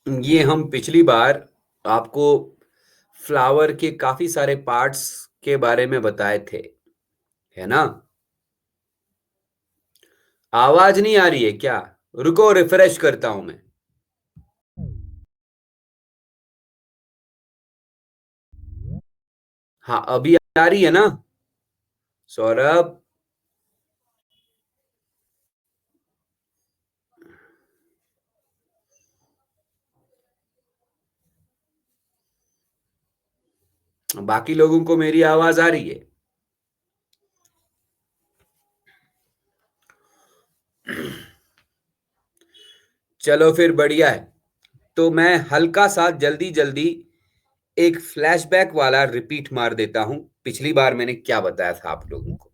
ये हम पिछली बार आपको फ्लावर के काफी सारे पार्ट्स के बारे में बताए थे, है ना? आवाज नहीं आ रही है क्या? रुको, रिफ्रेश करता हूं मैं। हाँ, अभी आ रही है ना? सौरभ, बाकी लोगों को मेरी आवाज आ रही है? चलो फिर, बढ़िया है। तो मैं हल्का सा जल्दी जल्दी एक फ्लैशबैक वाला रिपीट मार देता हूं। पिछली बार मैंने क्या बताया था आप लोगों को?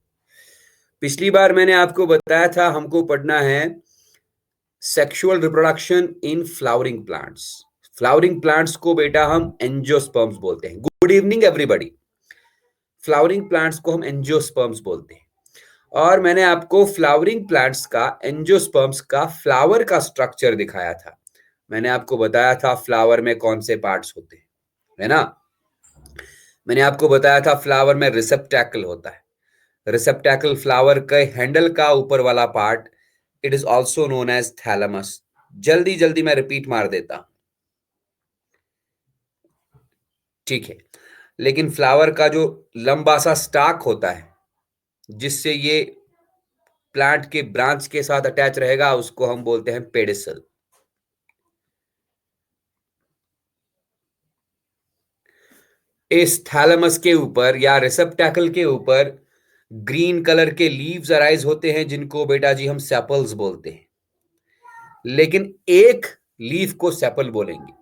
पिछली बार मैंने आपको बताया था हमको पढ़ना है sexual reproduction in flowering plants. Flowering plants को बेटा हम एंजियोस्पर्म्स बोलते हैं। Good evening everybody. Flowering plants को हम एंजियोस्पर्म्स बोलते हैं। और मैंने आपको फ्लावरिंग प्लांट्स का, एंजियोस्पर्म्स का फ्लावर का स्ट्रक्चर दिखाया था। मैंने आपको बताया था फ्लावर में कौन से पार्ट्स होते हैं, है ना? मैंने आपको बताया था फ्लावर में रिसेप्टैकल होता है। रिसेप्टैकल फ्लावर के हैंडल का ऊपर वाला part, it is also known as thalamus. जल्दी जल्दी मैं रिपीट मार देता हूं, ठीक है? लेकिन फ्लावर का जो लंबा सा स्टाक होता है, जिससे ये प्लांट के ब्रांच के साथ अटैच रहेगा, उसको हम बोलते हैं पेडिसल। इस थैलेमस के ऊपर या रिसेप्टैकल के ऊपर ग्रीन कलर के लीव्स अराइज होते हैं, जिनको बेटा जी हम सेपल्स बोलते हैं। लेकिन एक लीफ को सेपल बोलेंगे।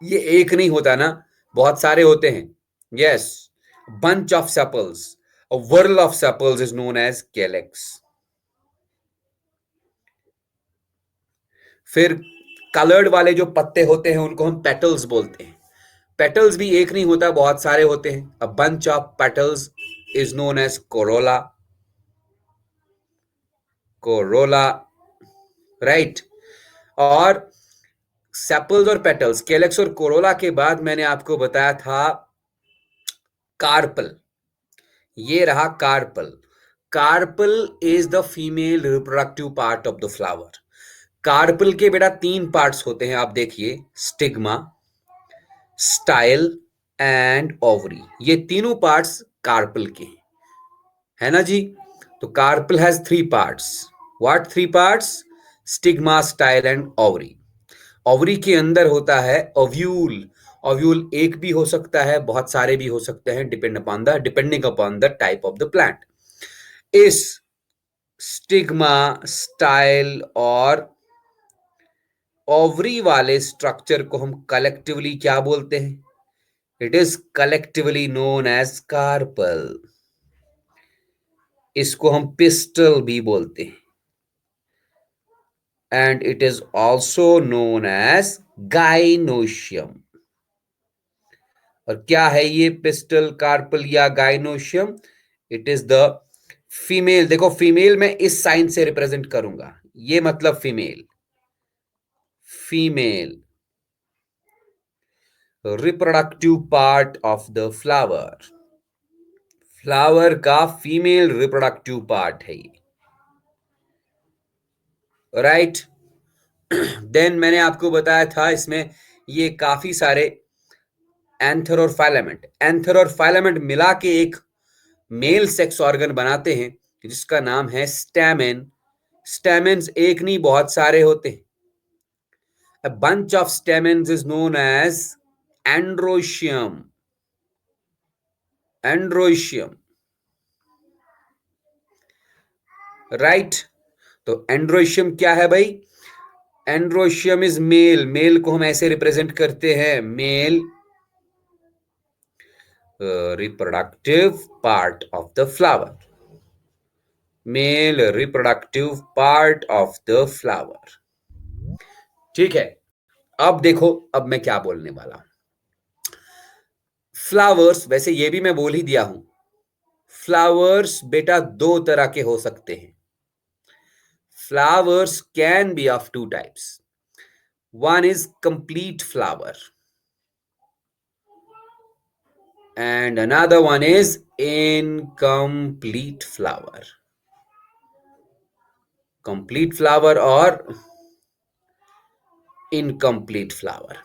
ये एक नहीं होता ना, बहुत सारे होते हैं। Yes, bunch of sepals, whorl of sepals is known as calyx. फिर कलर्ड वाले जो पत्ते होते हैं उनको हम पेटल्स बोलते हैं। पेटल्स भी एक नहीं होता, बहुत सारे होते हैं। A bunch of petals is known as corolla. Corolla, right. और सेपल्स और पेटल्स, कैलेक्स और कोरोला के बाद मैंने आपको बताया था कार्पल। ये रहा carpel. Carpel is the female reproductive part of the flower. Carpel के बेटा तीन पार्ट्स होते हैं, आप देखिए, स्टिग्मा, स्टाइल एंड ओवरी। ये तीनों पार्ट्स कार्पल के हैं, है ना जी? तो carpel has three parts. What three parts? Stigma, style and ovary. Ovary के अंदर होता है ओव्यूल। ओव्यूल एक भी हो सकता है, बहुत सारे भी हो सकते हैं, depending upon the type of the plant. इस स्टिग्मा, स्टाइल और ओवरी वाले स्ट्रक्चर को हम कलेक्टिवली क्या बोलते हैं? It is collectively known as carpel. इसको हम पिस्टल भी बोलते हैं, and it is also known as gynoecium. और क्या है ये पिस्टल, कार्पल या gynoecium? It is the female. देखो, फीमेल में इस साइन से रिप्रेजेंट करूंगा, ये मतलब female. Female reproductive part of the flower. Flower का फीमेल रिप्रोडक्टिव पार्ट है ये, राइट। देन मैंने आपको बताया था इसमें ये काफी सारे एंथर और फाइलामेंट, एंथर और फाइलामेंट मिला के एक मेल सेक्स ऑर्गन बनाते हैं, जिसका नाम है स्टैमेन। स्टैमेन्स एक नहीं, बहुत सारे होते हैं। A bunch of stamens is known as androecium. Androecium, right. तो एंड्रोशियम क्या है भाई? Androecium is male. मेल को हम ऐसे रिप्रेजेंट करते हैं, male reproductive part of the flower. Male reproductive part of the flower, ठीक है। अब देखो, अब मैं क्या बोलने वाला हूं। फ्लावर्स, वैसे ये भी मैं बोल ही दिया हूं, फ्लावर्स बेटा दो तरह के हो सकते हैं। Flowers can be of two types. One is complete flower and another one is incomplete flower. Complete flower or incomplete flower.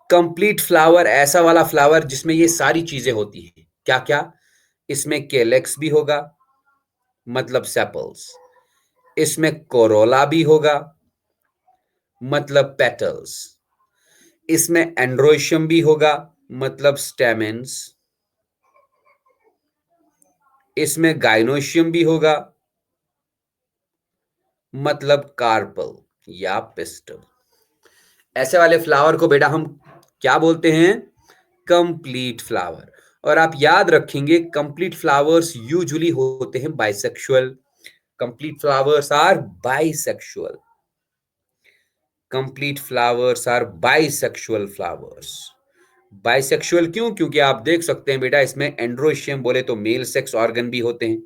Complete flower ऐसा वाला फ्लावर जिसमें ये सारी चीजें होती हैं. क्या क्या? इसमें केलेक्स भी होगा, मतलब सेपल्स. इसमें कोरोला भी होगा, मतलब पेटल्स. इसमें एंड्रोशियम भी होगा, मतलब स्टेमेंस. इसमें गाइनोशियम भी होगा, मतलब कार्पल या पिस्टल. ऐसे वाले फ्लावर को बेटा हम क्या बोलते हैं? Complete flower. और आप याद रखेंगे कंप्लीट फ्लावर्स यूजुअली होते हैं bisexual. Complete flowers are bisexual. Complete flowers are bisexual flowers. Bisexual क्यों? क्योंकि आप देख सकते हैं बेटा इसमें एंड्रोशियम बोले तो मेल सेक्स ऑर्गन भी होते हैं,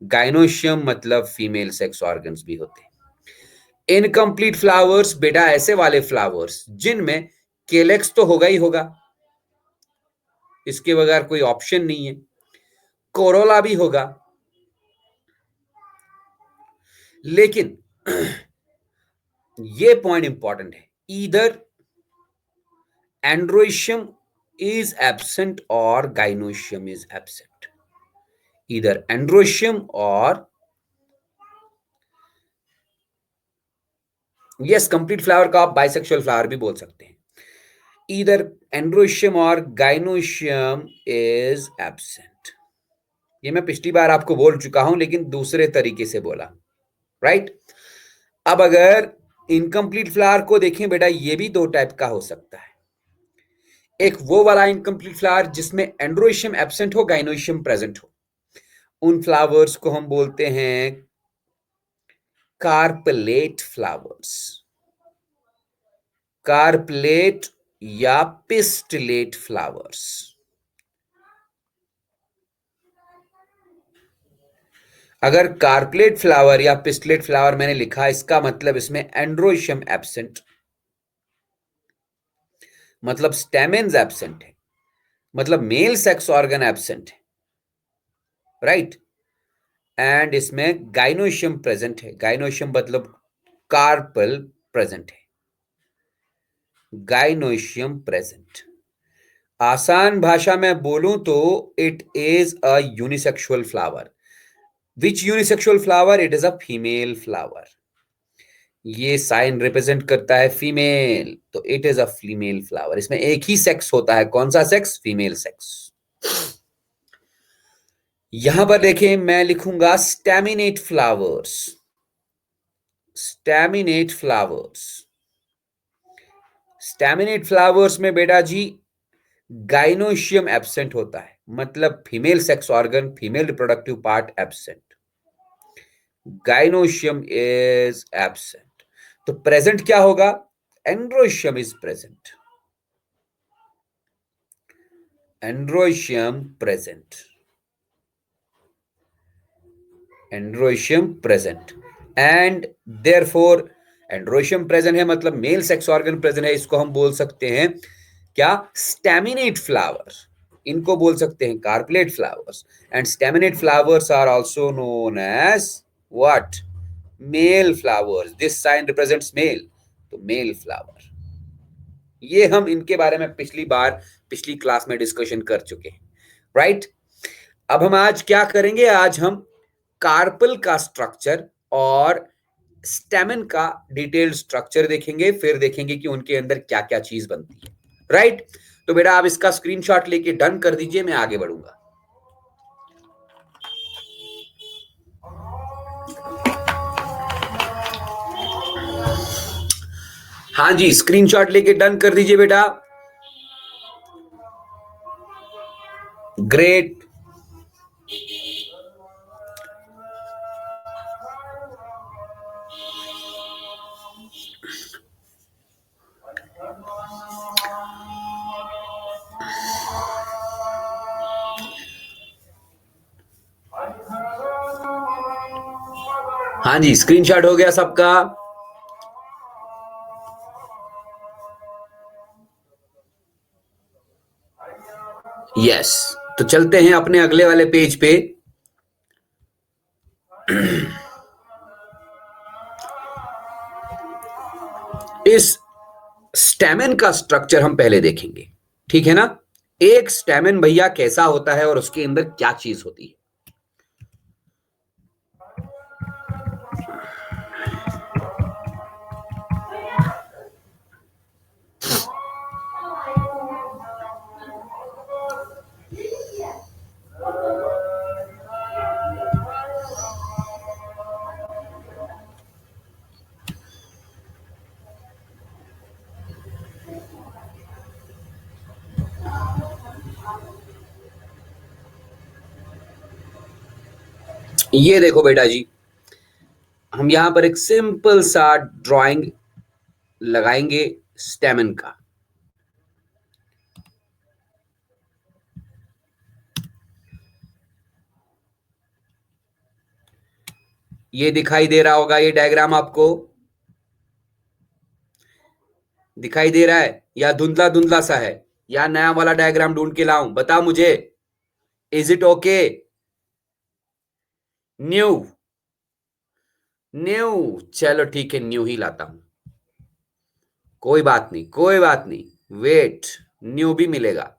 गाइनोशियम मतलब फीमेल सेक्स ऑर्गन्स भी होते हैं. इनकम्प्लीट फ्लावर्स बेटा ऐसे वाले फ्लावर्स जिनमें केलेक्स तो होगा ही होगा, इसके बगैर कोई ऑप्शन नहीं है. कोरोला भी होगा, लेकिन ये पॉइंट इंपॉर्टेंट है. Either androecium is absent or gynoecium is absent. Either androecium or yes, complete flower को आप bisexual flower भी बोल सकते हैं. Either androecium or gynoecium is absent. ये मैं पिछली बार आपको बोल चुका हूं लेकिन दूसरे तरीके से बोला, राइट? अब अगर इनकम्प्लीट फ्लावर को देखें बेटा, ये भी दो टाइप का हो सकता है. एक वो वाला इनकम्प्लीट फ्लावर जिसमें एंड्रोशियम एब्सेंट हो, गाइनोशियम प्रेजेंट हो. उन फ्लावर्स को हम बोलते हैं कार्पलेट फ्लावर्स. कार्पलेट या पिस्टलेट फ्लावर्स. अगर कार्पलेट फ्लावर या पिस्टलेट फ्लावर मैंने लिखा, इसका मतलब इसमें एंड्रोशियम एब्सेंट, मतलब स्टेमेन्स एब्सेंट है, मतलब मेल सेक्स ऑर्गन एब्सेंट है, राइट? एंड इसमें गाइनोशियम प्रेजेंट है. गाइनोशियम मतलब कार्पल प्रेजेंट है. Gynoecium present. आसान भाषा में बोलूं तो it is a unisexual flower. Which unisexual flower? It is a female flower. ये साइन रिप्रेजेंट करता है फीमेल, तो it is a female flower. इसमें एक ही सेक्स होता है. कौन सा सेक्स? Female sex. यहां पर देखें, मैं लिखूंगा staminate flowers. Staminate flowers. Staminate flowers में बेटा जी गाइनोशियम एब्सेंट होता है, मतलब female sex organ, female reproductive part absent. Gynoecium is absent. तो प्रेजेंट क्या होगा? Androecium is present. Androecium present. Androecium present. And therefore androecium present है मतलब मेल सेक्स ऑर्गन प्रेजेंट है. इसको हम बोल सकते हैं क्या? Staminate flower. इनको बोल सकते हैं carpellate flowers. And staminate flowers are also known as what? Male flowers. This sign represents male, तो मेल फ्लावर. ये हम इनके बारे में पिछली क्लास में डिस्कशन कर चुके हैं, राइट? अब हम आज क्या करेंगे? आज हम कार्पल का स्ट्रक्चर और स्टेमन का डिटेल्ड स्ट्रक्चर देखेंगे, फिर देखेंगे कि उनके अंदर क्या क्या चीज बनती है, राइट? तो बेटा आप इसका स्क्रीनशॉट लेके डन कर दीजिए, मैं आगे बढ़ूंगा. हाँ जी, स्क्रीनशॉट लेके डन कर दीजिए बेटा. ग्रेट. हाँ जी, स्क्रीनशॉट हो गया सबका. यस, तो चलते हैं अपने अगले वाले पेज पे। इस स्टेमेन का स्ट्रक्चर हम पहले देखेंगे, ठीक है ना। एक स्टेमेन भैया कैसा होता है और उसके अंदर क्या चीज होती है। ये देखो बेटा जी, हम यहां पर एक सिंपल सा ड्राइंग लगाएंगे स्टेमेन का। ये दिखाई दे रहा होगा, ये डायग्राम आपको दिखाई दे रहा है या धुंधला धुंधला सा है, या नया वाला डायग्राम ढूंढ के लाऊं, बता मुझे। Is it okay? New? New, चलो ठीक है, न्यू ही लाता हूं। कोई बात नहीं, कोई बात नहीं, वेट, न्यू भी मिलेगा।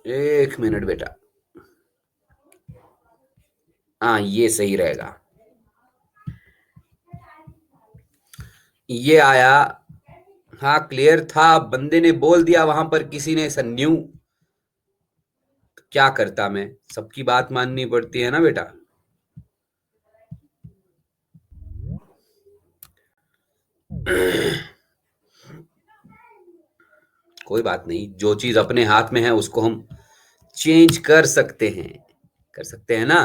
एक मिनट बेटा, हाँ ये सही रहेगा। ये आया, हाँ क्लियर था, बंदे ने बोल दिया वहां पर, किसी ने न्यू। क्या करता मैं, सबकी बात माननी पड़ती है ना बेटा। कोई बात नहीं, जो चीज अपने हाथ में है उसको हम चेंज कर सकते हैं, कर सकते हैं ना।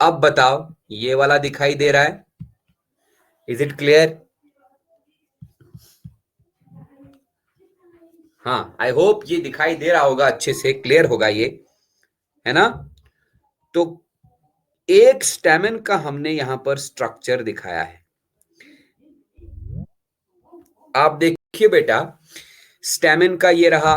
अब बताओ, ये वाला दिखाई दे रहा है? Is it clear? हाँ, आई होप ये दिखाई दे रहा होगा, अच्छे से क्लियर होगा ये, है ना। तो एक स्टेमन का हमने यहां पर स्ट्रक्चर दिखाया है। आप देखिए बेटा, स्टेमन का ये रहा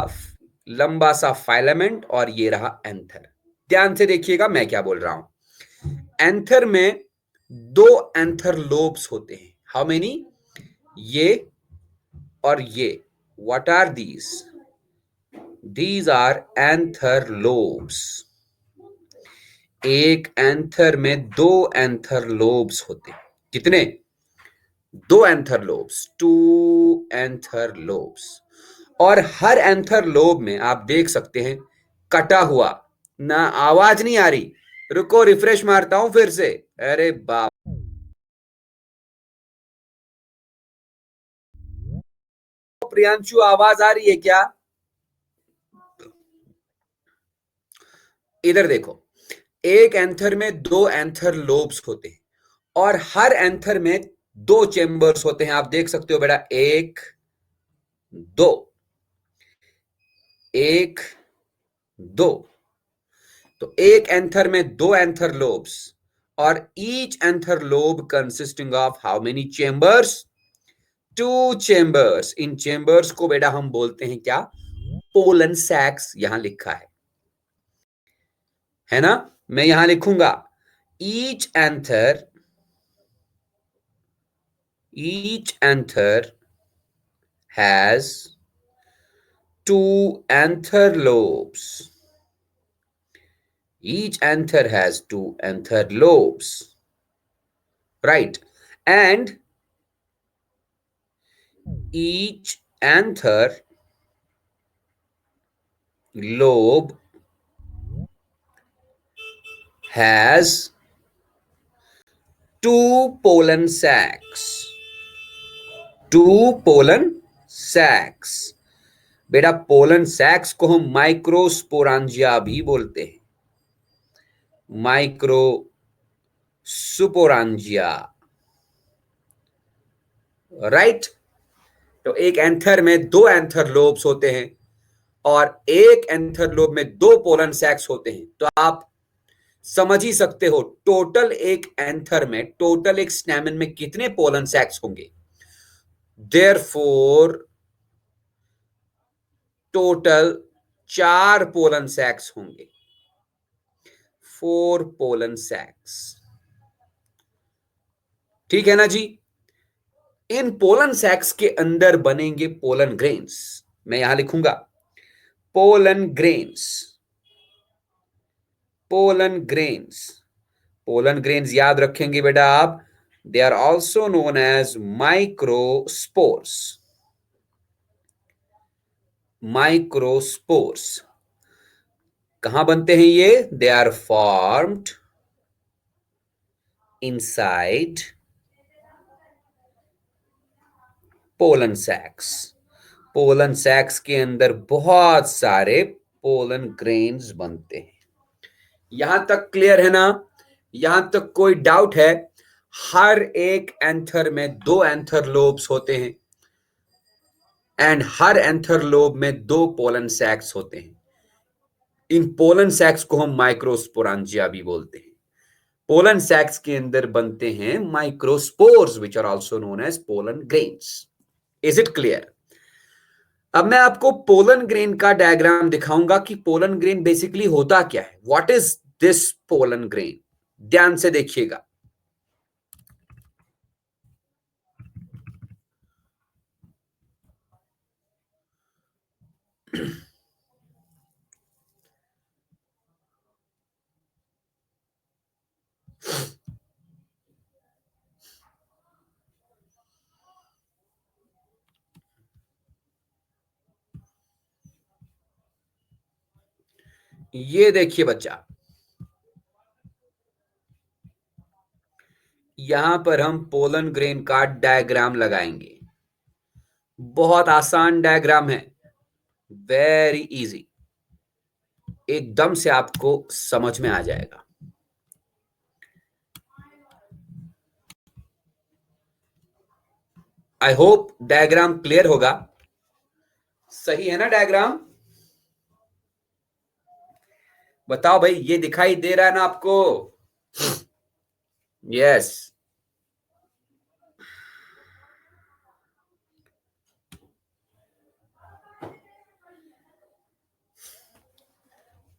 लंबा सा फाइलामेंट और ये रहा एंथर। ध्यान से देखिएगा मैं क्या बोल रहा हूं। एंथर में दो एंथर लोब्स होते हैं। How many? ये और ये। What are these? These are anther lobes. एक एंथर में दो एंथर लोब्स होते हैं। कितने? दो anther lobes, two anther lobes. और हर एंथर लोब में आप देख सकते हैं कटा हुआ ना। आवाज नहीं आ रही, रुको रिफ्रेश मारता हूं फिर से। अरे बाप, प्रियांशु आवाज आ रही है क्या? इधर देखो, एक एंथर में दो एंथर लोब्स होते हैं और हर एंथर में दो चेंबर्स होते हैं। आप देख सकते हो बेटा, एक दो, एक दो। तो एक एंथर में दो एंथर लोब्स और each anther lobe consisting of how many chambers? Two chambers. इन चेंबर्स को बेटा हम बोलते हैं क्या? Pollen sacs. यहां लिखा है ना। मैं यहां लिखूंगा, each anther, each anther has two anther lobes. Each anther has two anther lobes, right? And each anther lobe has two pollen sacs. Two pollen sacs. बेटा पोलन सैक्स को हम माइक्रोस्पोरांजिया भी बोलते हैं। माइक्रोस्पोरांजिया, राइट। तो एक एंथर में दो एंथर लोब्स होते हैं और एक एंथर लोब में दो पोलन सैक्स होते हैं। तो आप समझ ही सकते हो टोटल एक एंथर में, टोटल एक स्टैमेन में कितने पोलन सैक्स होंगे। देयरफॉर टोटल 4 पोलन सैक्स होंगे, 4 पोलन सैक्स। ठीक है ना जी। इन पोलन सैक्स के अंदर बनेंगे पोलन ग्रेन्स। मैं यहां लिखूंगा pollen grains, pollen grains. Pollen grains याद रखेंगे बेटा आप, they are also known as microspores, microspores. कहां बनते हैं ये? They are formed inside pollen sacs. Pollen sacs के अंदर बहुत सारे पोलन ग्रेन्स बनते हैं। यहां तक क्लियर है ना? यहां तक कोई डाउट है? हर एक एंथर में दो एंथर लोब्स होते हैं एंड हर एंथर लोब में दो पोलन सैक्स होते हैं। इन पोलन सैक्स को हम माइक्रोस्पोरांजिया भी बोलते हैं। पोलन सैक्स के अंदर बनते हैं microspores which are also known as pollen grains. Is it clear? अब मैं आपको पोलन ग्रेन का डायग्राम दिखाऊंगा कि पोलन ग्रेन बेसिकली होता क्या है। What is this pollen grain? ध्यान से देखिएगा। ये देखिए बच्चा, यहां पर हम पोलन ग्रेन का डायग्राम लगाएंगे। बहुत आसान डायग्राम है, वेरी इजी, एकदम से आपको समझ में आ जाएगा। आई होप डायग्राम क्लियर होगा। सही है ना डायग्राम? बताओ भाई, ये दिखाई दे रहा है ना आपको? यस।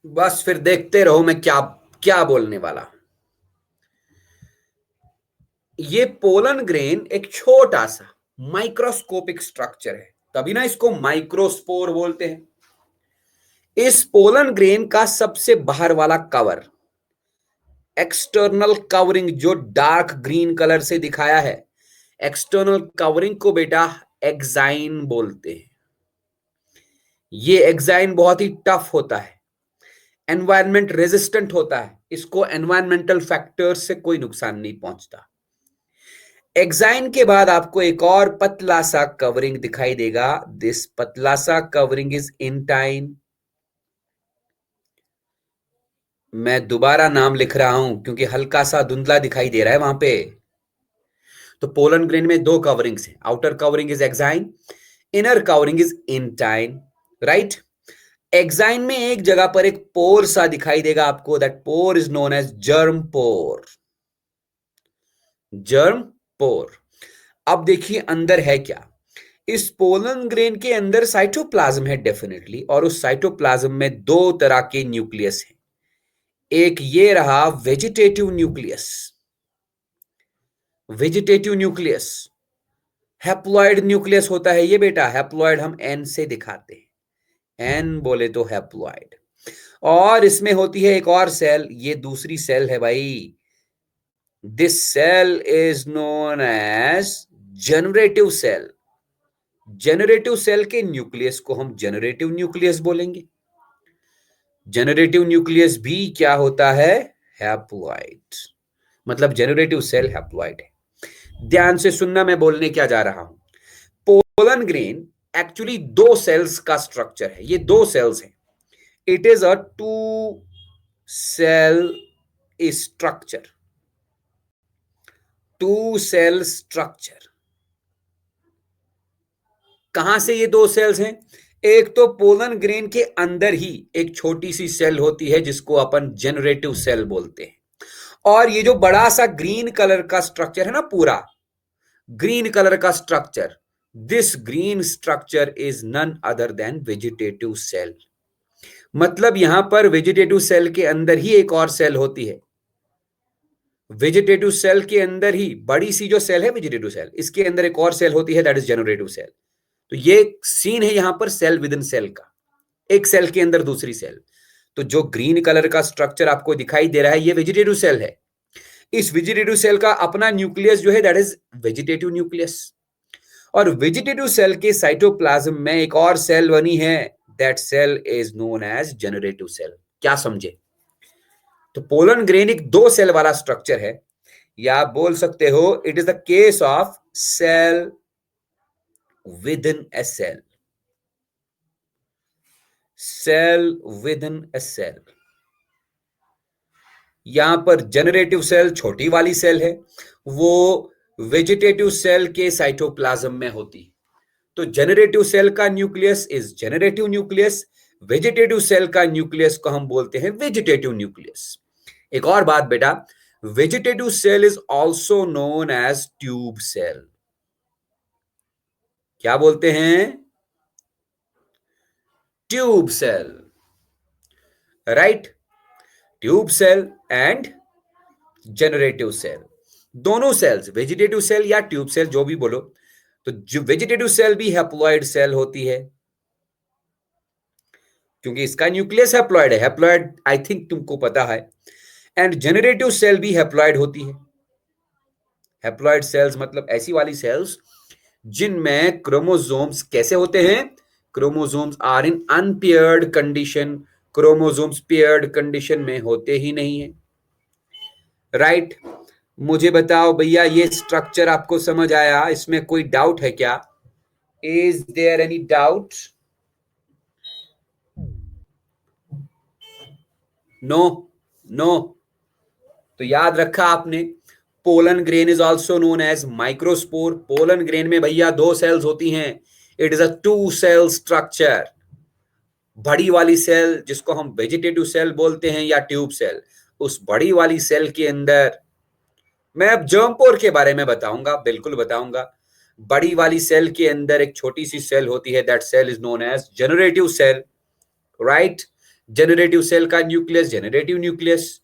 बस फिर देखते रहो मैं क्या क्या बोलने वाला। ये पोलन ग्रेन एक छोटा सा माइक्रोस्कोपिक स्ट्रक्चर है, तभी ना इसको माइक्रोस्पोर बोलते हैं। इस पोलन ग्रेन का सबसे बाहर वाला कवर, एक्सटर्नल कवरिंग, जो डार्क ग्रीन कलर से दिखाया है, एक्सटर्नल कवरिंग को बेटा एक्साइन बोलते हैं। ये एक्साइन बहुत ही टफ होता है, एनवायरमेंट रेजिस्टेंट होता है, इसको एनवायरमेंटल फैक्टर्स से कोई नुकसान नहीं पहुंचता। एक्साइन के बाद आपको एक और पतला सा कवरिंग दिखाई देगा। दिस पतला सा कवरिंग इज इंटाइन। मैं दोबारा नाम लिख रहा हूं क्योंकि हल्का सा धुंधला दिखाई दे रहा है वहां पे। तो पोलन ग्रेन में दो कवरिंग्स हैं, outer covering is exine, inner covering is intine, right. Exine में एक जगह पर एक पोर सा दिखाई देगा आपको, that pore is known as germ pore, germ pore. अब देखिए अंदर है क्या। इस पोलन ग्रेन के अंदर साइटोप्लाज्म है डेफिनेटली, और उस साइटोप्लाज्म में दो तरह के न्यूक्लियस हैं। एक ये रहा vegetative nucleus, vegetative nucleus, haploid nucleus होता है ये बेटा। हैप्लॉइड हम एन से दिखाते हैं, एन बोले तो हैप्लॉइड। और इसमें होती है एक और सेल, ये दूसरी सेल है भाई। This cell is known as generative cell. Generative cell के न्यूक्लियस को हम जनरेटिव न्यूक्लियस बोलेंगे। जनरेटिव न्यूक्लियस भी क्या होता है? हैप्लॉइड। मतलब जनरेटिव सेल हैप्लॉइड है। ध्यान से सुनना, मैं बोलने क्या जा रहा हूं। पोलन ग्रेन एक्चुअली दो सेल्स का स्ट्रक्चर है। ये दो सेल्स हैं। It is a two cell structure, two cell structure. कहां से ये दो सेल्स हैं? एक तो पोलन ग्रेन के अंदर ही एक छोटी सी सेल होती है जिसको अपन जनरेटिव सेल बोलते हैं, और ये जो बड़ा सा ग्रीन कलर का स्ट्रक्चर है ना, पूरा ग्रीन कलर का structure, this green structure is none other than vegetative cell. मतलब यहां पर वेजिटेटिव सेल के अंदर ही एक और सेल होती है, वेजिटेटिव सेल के अंदर ही बड़ी सी जो सेल है वेजिटेटिव सेल, इसके अंदर एक और सेल होती है, दैट इज जनरेटिव सेल। तो ये सीन है यहां पर सेल विद इन सेल का, एक सेल के अंदर दूसरी सेल। तो जो ग्रीन कलर का स्ट्रक्चर आपको दिखाई दे रहा है ये वेजिटेटिव सेल है। इस वेजिटेटिव सेल का अपना न्यूक्लियस जो है दैट इज वेजिटेटिव न्यूक्लियस, और वेजिटेटिव सेल के साइटोप्लाज्म में एक और सेल बनी है, that cell is known as generative cell. क्या समझे? तो पोलन ग्रेन एक दो सेल वाला स्ट्रक्चर है, या आप बोल सकते हो it is the case of cell within a cell, cell within a cell. यहां पर जनरेटिव सेल छोटी वाली सेल है, वो वेजिटेटिव सेल के साइटोप्लाज्म में होती है। तो जनरेटिव सेल का nucleus is generative nucleus, vegetative cell का न्यूक्लियस को हम बोलते हैं वेजिटेटिव न्यूक्लियस। एक और बात बेटा, vegetative cell is also known as tube cell. क्या बोलते हैं? Tube cell, right? Tube cell and generative cell, दोनों सेल्स, वेजिटेटिव सेल या ट्यूब सेल जो भी बोलो, तो जो वेजिटेटिव सेल भी हैप्लॉइड सेल होती है, क्योंकि इसका न्यूक्लियस हैप्लॉइड है, हैप्लॉइड आई थिंक तुमको पता है। एंड जनरेटिव सेल भी हैप्लॉइड होती है। हैप्लॉइड सेल्स मतलब ऐसी वाली सेल्स जिनमें क्रोमोसोम्स कैसे होते हैं? Chromosomes are in unpaired condition, chromosomes paired condition में होते ही नहीं है, राइट? मुझे बताओ भैया, ये स्ट्रक्चर आपको समझ आया? इसमें कोई डाउट है क्या? Is there any doubt? No, no. तो याद रखा आपने, pollen grain is also known as microspore. Pollen grain में भैया दो सेल्स होती हैं, it is a two cell structure. बड़ी वाली सेल जिसको हम वेजिटेटिव सेल बोलते हैं या ट्यूब सेल, उस बड़ी वाली सेल के अंदर, मैं अब जर्मपोर के बारे में बताऊंगा, बिल्कुल बताऊंगा। बड़ी वाली सेल के अंदर एक छोटी सी सेल होती है, that cell is known as generative cell, right? Generative cell का nucleus generative nucleus,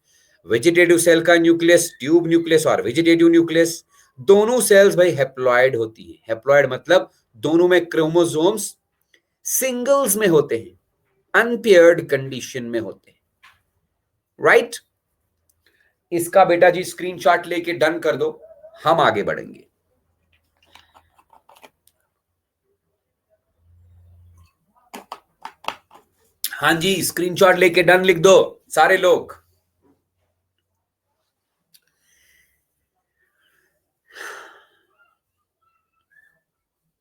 vegetative cell का न्यूक्लियस ट्यूब न्यूक्लियस और वेजिटेटिव न्यूक्लियस। दोनों सेल्स भाई हैप्लॉइड होती है। हैप्लॉइड मतलब दोनों में क्रोमोसोम्स सिंगल्स में होते हैं, अनपेयर्ड कंडीशन में होते हैं, राइट? इसका बेटा जी स्क्रीनशॉट लेके डन कर दो, हम आगे बढ़ेंगे। हाँ जी, स्क्रीनशॉट लेके डन लिख दो सारे लोग।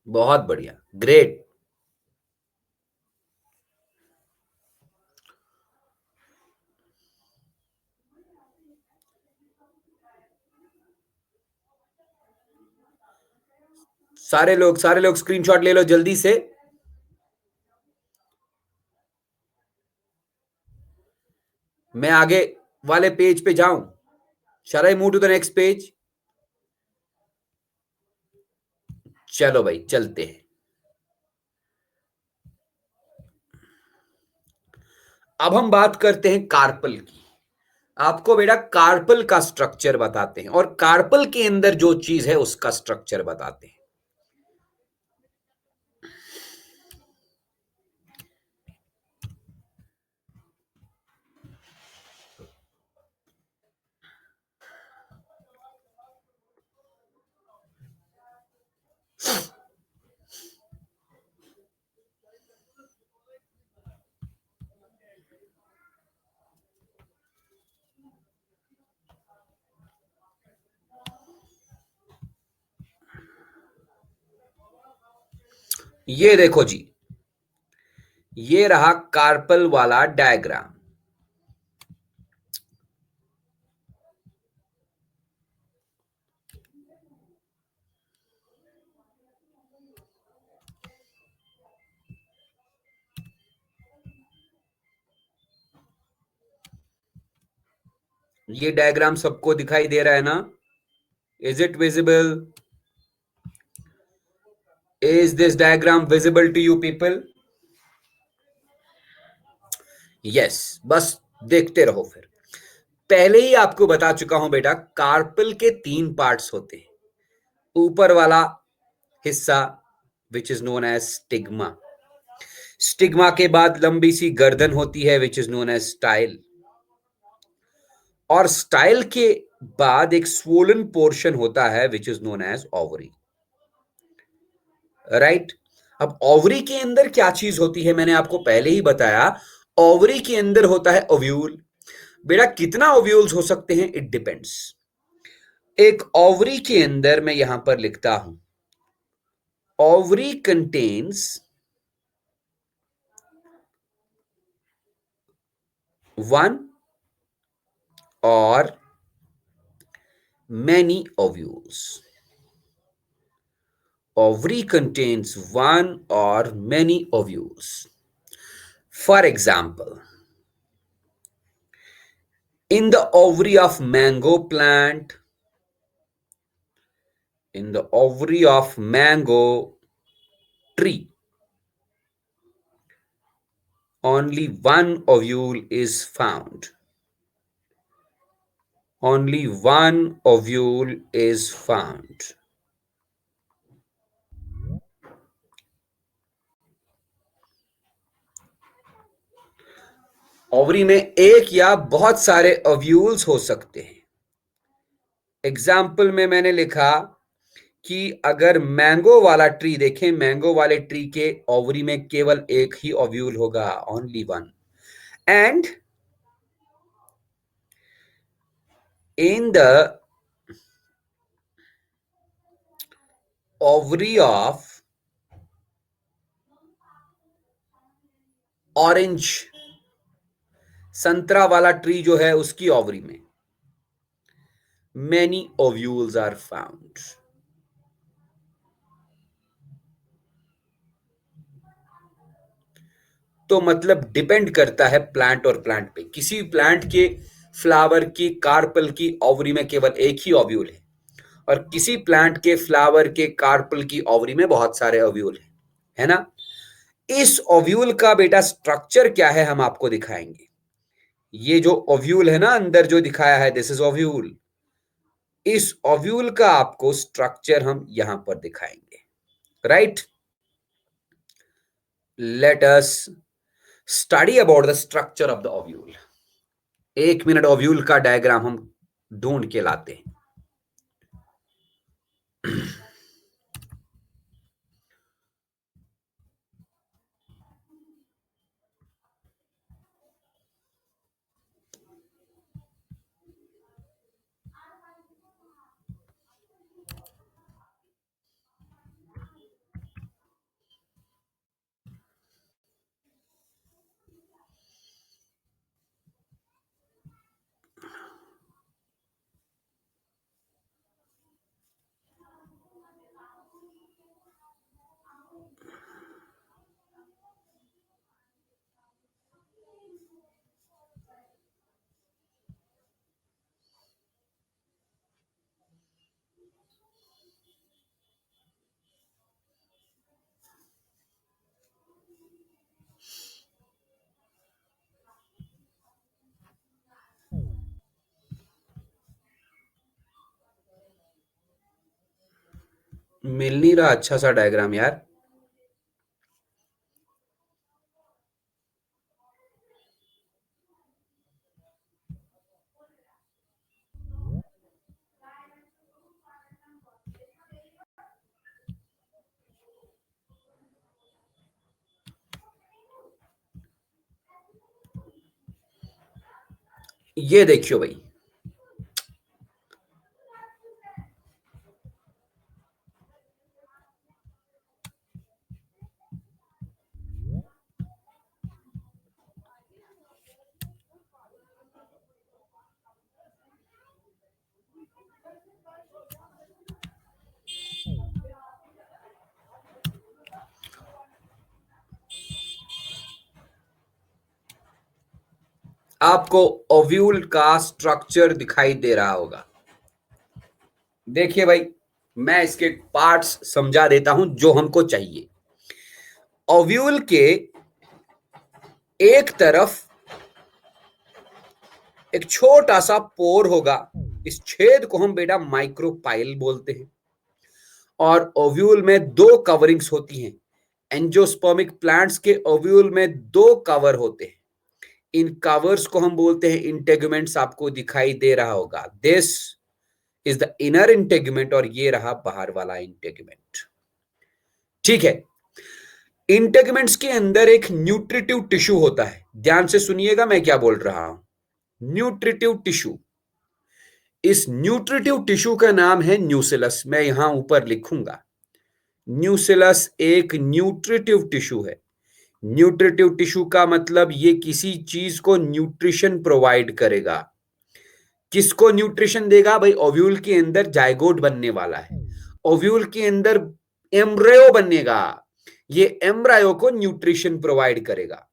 बहुत बढ़िया, ग्रेट। सारे लोग स्क्रीनशॉट ले लो जल्दी से। मैं आगे वाले पेज पे जाऊं? Shall I move to the next page? चलो भाई चलते हैं। अब हम बात करते हैं कार्पल की। आपको बेटा कार्पल का स्ट्रक्चर बताते हैं, और कार्पल के अंदर जो चीज है उसका स्ट्रक्चर बताते हैं। ये देखो जी, ये रहा कार्पल वाला डायग्राम। ये डायग्राम सबको दिखाई दे रहा है ना? Is it visible? Is this diagram visible to you people? Yes, बस देखते रहो फिर। पहले ही आपको बता चुका हूं बेटा, कार्पल के 3 पार्ट्स होते हैं। ऊपर वाला हिस्सा which is known as stigma. Stigma के बाद लंबी सी गर्दन होती है which is known as style. और स्टाइल के बाद एक स्वोलन पोर्शन होता है which is known as ovary. Right? अब ओवरी के अंदर क्या चीज होती है मैंने आपको पहले ही बताया। ओवरी के अंदर होता है ओव्यूल। बेटा कितना ओव्यूल्स हो सकते हैं? It depends. एक ओवरी के अंदर मैं यहां पर लिखता हूं, ovary contains one or many ovules. Ovary contains one or many ovules. For example, in the ovary of mango plant, in the ovary of mango tree, only one ovule is found. Only one ovule is found. Ovary में एक या बहुत सारे ovules हो सकते हैं। Example में मैंने लिखा कि अगर मैंगो वाला ट्री देखें, मैंगो वाले ट्री के ओवरी में केवल एक ही ओव्यूल होगा, only one. And in the ovary of orange, संतरा वाला ट्री जो है उसकी ओवरी में many ovules are found. तो मतलब डिपेंड करता है प्लांट और प्लांट पे। किसी प्लांट के फ्लावर की कार्पल की ओवरी में केवल एक ही ओव्यूल है, और किसी प्लांट के फ्लावर के कार्पल की ओवरी में बहुत सारे ओव्यूल है ना? इस ओव्यूल का बेटा स्ट्रक्चर क्या है हम आपको दिखाएंगे। ये जो ओव्यूल है ना अंदर जो दिखाया है, दिस इज ओव्यूल। इस ओव्यूल का आपको स्ट्रक्चर हम यहां पर दिखाएंगे। Right? Let us study about the structure of the ovule. 1 minute, ovule का डायग्राम हम ढूंढ के लाते हैं। मिल नहीं रहा अच्छा सा डायग्राम यार। ये देखियो भाई, आपको ओव्यूल का स्ट्रक्चर दिखाई दे रहा होगा। देखिए भाई, मैं इसके पार्ट्स समझा देता हूं जो हमको चाहिए। ओव्यूल के एक तरफ एक छोटा सा पोर होगा, इस छेद को हम बेटा माइक्रोपाइल बोलते हैं। और ओव्यूल में दो कवरिंग्स होती हैं। एंजियोस्पर्मिक प्लांट्स के ओव्यूल में दो कवर होते हैं। इन कवर्स को हम बोलते हैं इंटेगुमेंट्स। आपको दिखाई दे रहा होगा, this is the inner integument और ये रहा बाहर वाला इंटेगुमेंट। ठीक है, इंटेगुमेंट्स के अंदर एक न्यूट्रिटिव टिश्यू होता है। ध्यान से सुनिएगा मैं क्या बोल रहा हूं। न्यूट्रिटिव टिश्यू, इस न्यूट्रिटिव टिश्यू का नाम है न्यूसिलस। मैं यहां ऊपर लिखूंगा, न्यूसिलस एक न्यूट्रिटिव टिश्यू है। न्यूट्रिटिव टिश्यू का मतलब ये किसी चीज को न्यूट्रिशन प्रोवाइड करेगा। किसको न्यूट्रिशन देगा भाई? ओव्यूल के अंदर जाइगोट बनने वाला है, ओव्यूल के अंदर एम्ब्रियो बनेगा, ये एम्ब्रायो को न्यूट्रिशन प्रोवाइड करेगा।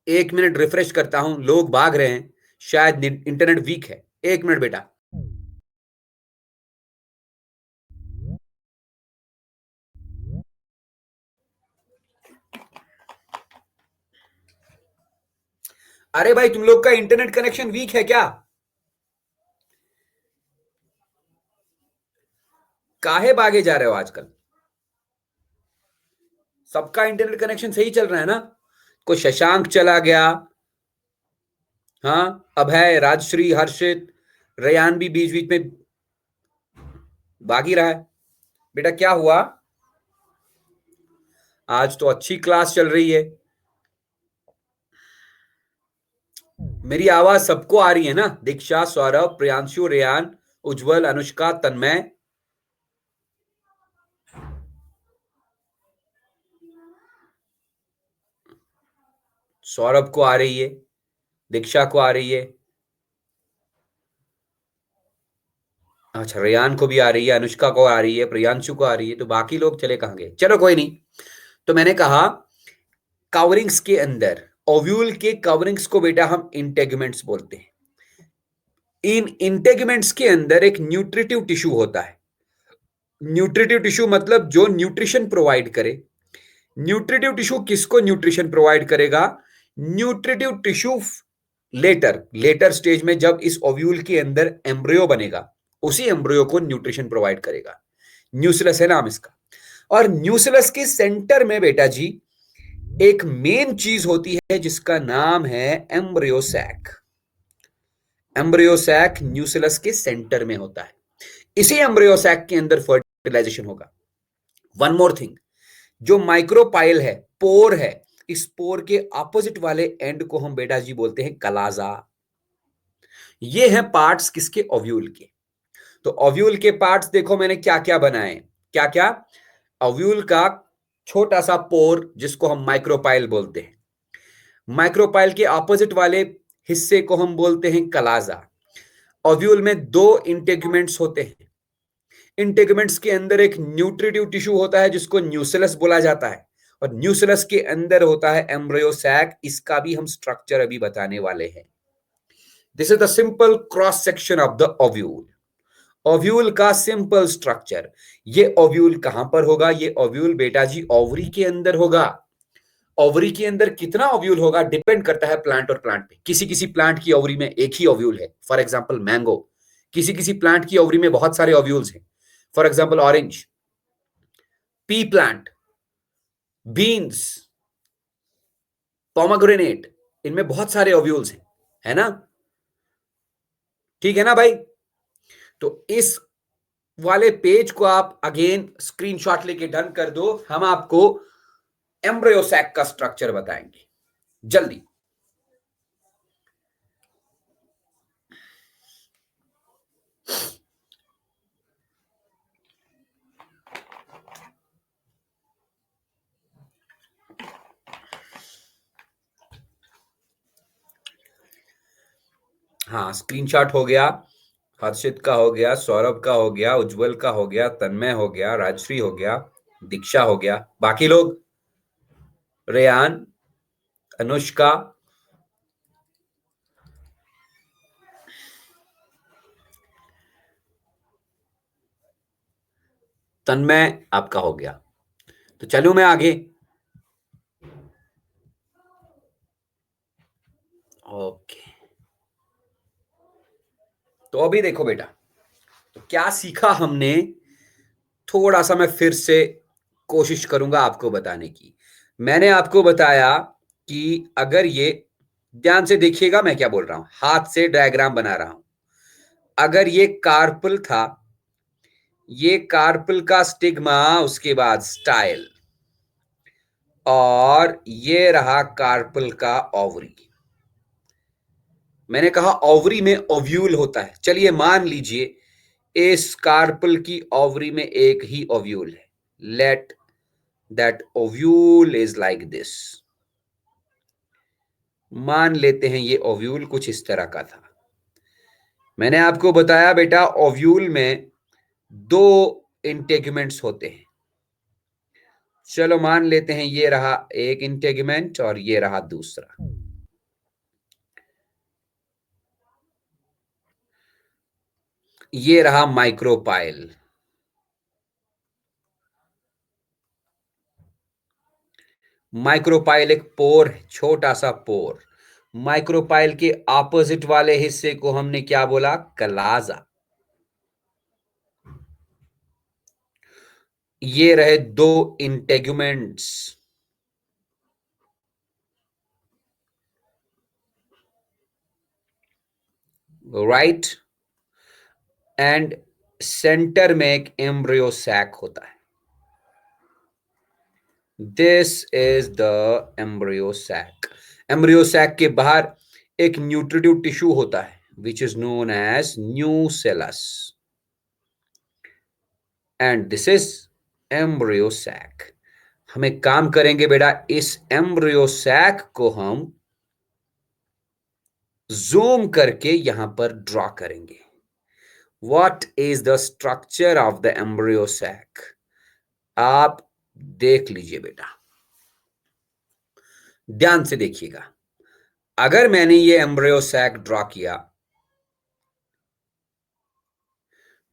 एक मिनट रिफ्रेश करता हूं, लोग भाग रहे हैं, शायद इंटरनेट वीक है। एक मिनट बेटा। अरे भाई, तुम लोग का इंटरनेट कनेक्शन वीक है क्या? काहे भागे जा रहे हो आजकल? सबका इंटरनेट कनेक्शन सही चल रहा है ना? कोई शशांक चला गया, हाँ, अभय, राजश्री, हर्षित, रेयान भी बीच बीच में भाग ही रहा है। बेटा क्या हुआ? आज तो अच्छी क्लास चल रही है। मेरी आवाज सबको आ रही है ना? दीक्षा, सौरभ, प्रियांशु, रेयान, उज्जवल, अनुष्का, तन्मय। सौरभ को आ रही है, दीक्षा को आ रही है, अच्छा रेयान को भी आ रही है, अनुष्का को आ रही है, प्रियांशु को आ रही है, तो बाकी लोग चले कहां गए? चलो कोई नहीं। तो मैंने कहा कवरिंग्स के अंदर, ओव्यूल के कवरिंग्स को बेटा हम इंटेगुमेंट्स बोलते हैं। इन इंटेगुमेंट्स के अंदर एक न्यूट्रिटिव टिश्यू होता है। न्यूट्रिटिव टिश्यू मतलब जो न्यूट्रिशन प्रोवाइड करे। न्यूट्रिटिव टिश्यू किसको न्यूट्रिशन प्रोवाइड करेगा? Nutritive tissue later later stage में जब इस ओव्यूल के अंदर एम्ब्रियो बनेगा, उसी एम्ब्रियो को न्यूट्रिशन प्रोवाइड करेगा। न्यूसिलस है नाम इसका। और न्यूसिलस के सेंटर में बेटा जी एक मेन चीज होती है जिसका नाम है embryo sac. Embryo sac nucellus के सेंटर में होता है। इसी एम्ब्रियो सैक के अंदर फर्टिलाइजेशन होगा। वन मोर थिंग, जो माइक्रोपाइल है, पोर है, इस पोर के ऑपोजिट वाले एंड को हम बेटा जी बोलते हैं कलाजा। ये हैं पार्ट्स किसके? ओव्यूल के। तो ओव्यूल के पार्ट्स देखो मैंने क्या क्या बनाए। क्या क्या? ओव्यूल का छोटा सा पोर जिसको हम माइक्रोपाइल बोलते हैं। माइक्रोपाइल के ऑपोजिट वाले हिस्से को हम बोलते हैं कलाजा। ओव्यूल में दो इंटेगुमेंट्स होते हैं। इंटेगुमेंट्स के अंदर एक न्यूट्रिटिव टिश्यू होता है जिसको न्यूसिलस बोला जाता है, और न्यूसिलस के अंदर होता है एम्ब्रियो सैक। इसका भी हम स्ट्रक्चर अभी बताने वाले हैं। This is the simple cross section of the ovule. Ovule का सिंपल स्ट्रक्चर। ये ओव्यूल कहां पर होगा? ये ओव्यूल बेटा जी ओवरी के अंदर होगा। ओवरी के अंदर कितना ओव्यूल होगा डिपेंड करता है प्लांट और प्लांट पे। किसी किसी प्लांट की ओवरी में एक ही ओव्यूल है, फॉर एग्जांपल मैंगो। किसी किसी प्लांट की ओवरी में बहुत सारे ओव्यूल्स हैं, for example orange, P plant, beans, pomegranate, इनमें बहुत सारे ओव्यूल्स हैं, है ना? ठीक है ना भाई? तो इस वाले पेज को आप अगेन स्क्रीनशॉट लेके डन कर दो। हम आपको एम्ब्रियो सैक का स्ट्रक्चर बताएंगे जल्दी। हाँ, स्क्रीनशॉट हो गया, हर्षित का हो गया, सौरभ का हो गया, उज्जवल का हो गया, तन्मय हो गया, राजश्री हो गया, दीक्षा हो गया, बाकी लोग रेयान, अनुष्का, तन्मय आपका हो गया। तो चलूं मैं आगे। ओके, तो अभी देखो बेटा, तो क्या सीखा हमने, थोड़ा सा मैं फिर से कोशिश करूंगा आपको बताने की। मैंने आपको बताया कि अगर ये, ध्यान से देखिएगा मैं क्या बोल रहा हूं, हाथ से डायग्राम बना रहा हूं। अगर ये कार्पल था, ये कार्पल का स्टिग्मा, उसके बाद स्टाइल, और ये रहा कार्पल का ओवरी। मैंने कहा ओवरी में ओव्यूल होता है। चलिए मान लीजिए इस कार्पल की ओवरी में एक ही ओव्यूल है। Let that ovule is like this. मान लेते हैं ये ओव्यूल कुछ इस तरह का था। मैंने आपको बताया बेटा ओव्यूल में दो इंटेगुमेंट्स होते हैं। चलो मान लेते हैं ये रहा एक इंटेगुमेंट और ये रहा दूसरा। ये रहा माइक्रोपाइल। माइक्रोपाइल एक पोर है, छोटा सा पोर। माइक्रोपाइल के ऑपोजिट वाले हिस्से को हमने क्या बोला, कलाजा। ये रहे दो इंटेगुमेंट्स। राइट, एंड सेंटर में एक एम्ब्रियो सैक होता है। This is the embryo sac. Embryo sac के बाहर एक न्यूट्रिटिव टिश्यू होता है which is known as nucellus, and this is embryo sac. हम एक काम करेंगे बेटा, इस एम्ब्रियो सैक को हम जूम करके यहां पर ड्रॉ करेंगे। What is the structure of the embryo sac, आप देख लीजिए बेटा, ध्यान से देखिएगा। अगर मैंने ये एम्ब्रियो सैक ड्रॉ किया,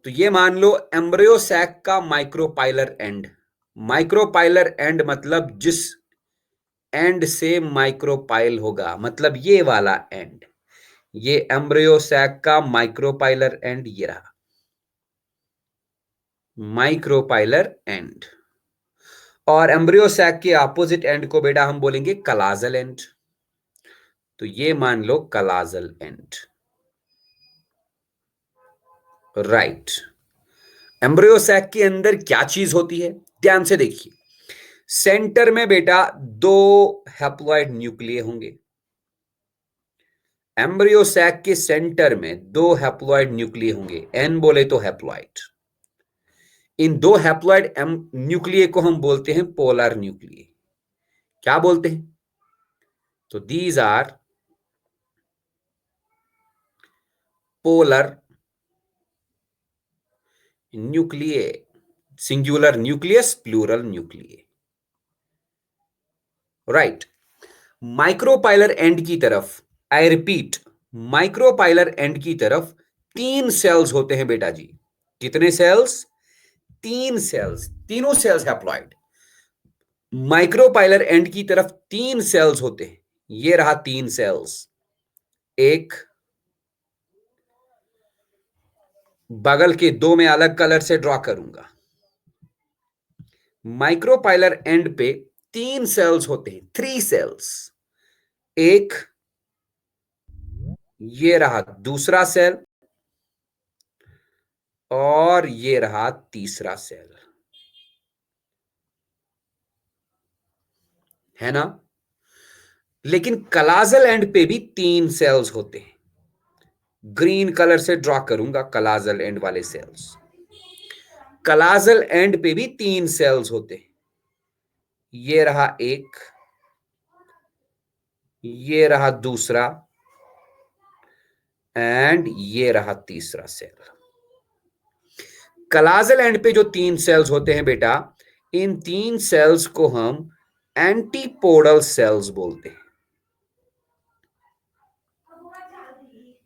तो ये मान लो एम्ब्रियो सैक का माइक्रोपाइलर एंड। माइक्रोपाइलर एंड मतलब जिस एंड से माइक्रोपाइल होगा, मतलब ये वाला एंड। ये एम्ब्रियो सैक का माइक्रोपाइलर एंड ये रहा माइक्रोपाइलर एंड। और एम्ब्रियो सैक के ऑपोजिट एंड को बेटा हम बोलेंगे कलाजल एंड। तो ये मान लो कलाजल एंड। राइट, एम्ब्रियो सैक के अंदर क्या चीज होती है, ध्यान से देखिए। सेंटर में बेटा दो हैप्लॉइड न्यूक्लिय होंगे। एम्ब्रियो सैक के सेंटर में दो हैप्लॉइड न्यूक्लिय होंगे, एन बोले तो हैप्लॉइड। इन दो हैप्लॉइड न्यूक्लिय को हम बोलते हैं पोलर न्यूक्लिय। क्या बोलते हैं, तो these are polar nuclei. Singular nucleus, plural nuclei. Right, micropylar end की तरफ, आई रिपीट, माइक्रोपाइलर एंड की तरफ तीन सेल्स होते हैं बेटा जी। कितने सेल्स, तीन सेल्स, तीनों सेल्स हैप्लॉइड। माइक्रोपाइलर एंड की तरफ तीन सेल्स होते हैं। ये रहा तीन सेल्स, एक बगल के दो में अलग कलर से ड्रॉ करूंगा। माइक्रोपाइलर एंड पे तीन सेल्स होते हैं, थ्री सेल्स। एक, ये रहा दूसरा सेल, और ये रहा तीसरा सेल, है ना। लेकिन कलाजल एंड पे भी तीन सेल्स होते हैं। ग्रीन कलर से ड्रॉ करूंगा कलाजल एंड वाले सेल्स। कलाजल एंड पे भी तीन सेल्स होते हैं। ये रहा एक, ये रहा दूसरा, एंड ये रहा तीसरा सेल। कलाजल एंड पे जो तीन सेल्स होते हैं बेटा, इन तीन सेल्स को हम एंटीपोडल सेल्स बोलते हैं।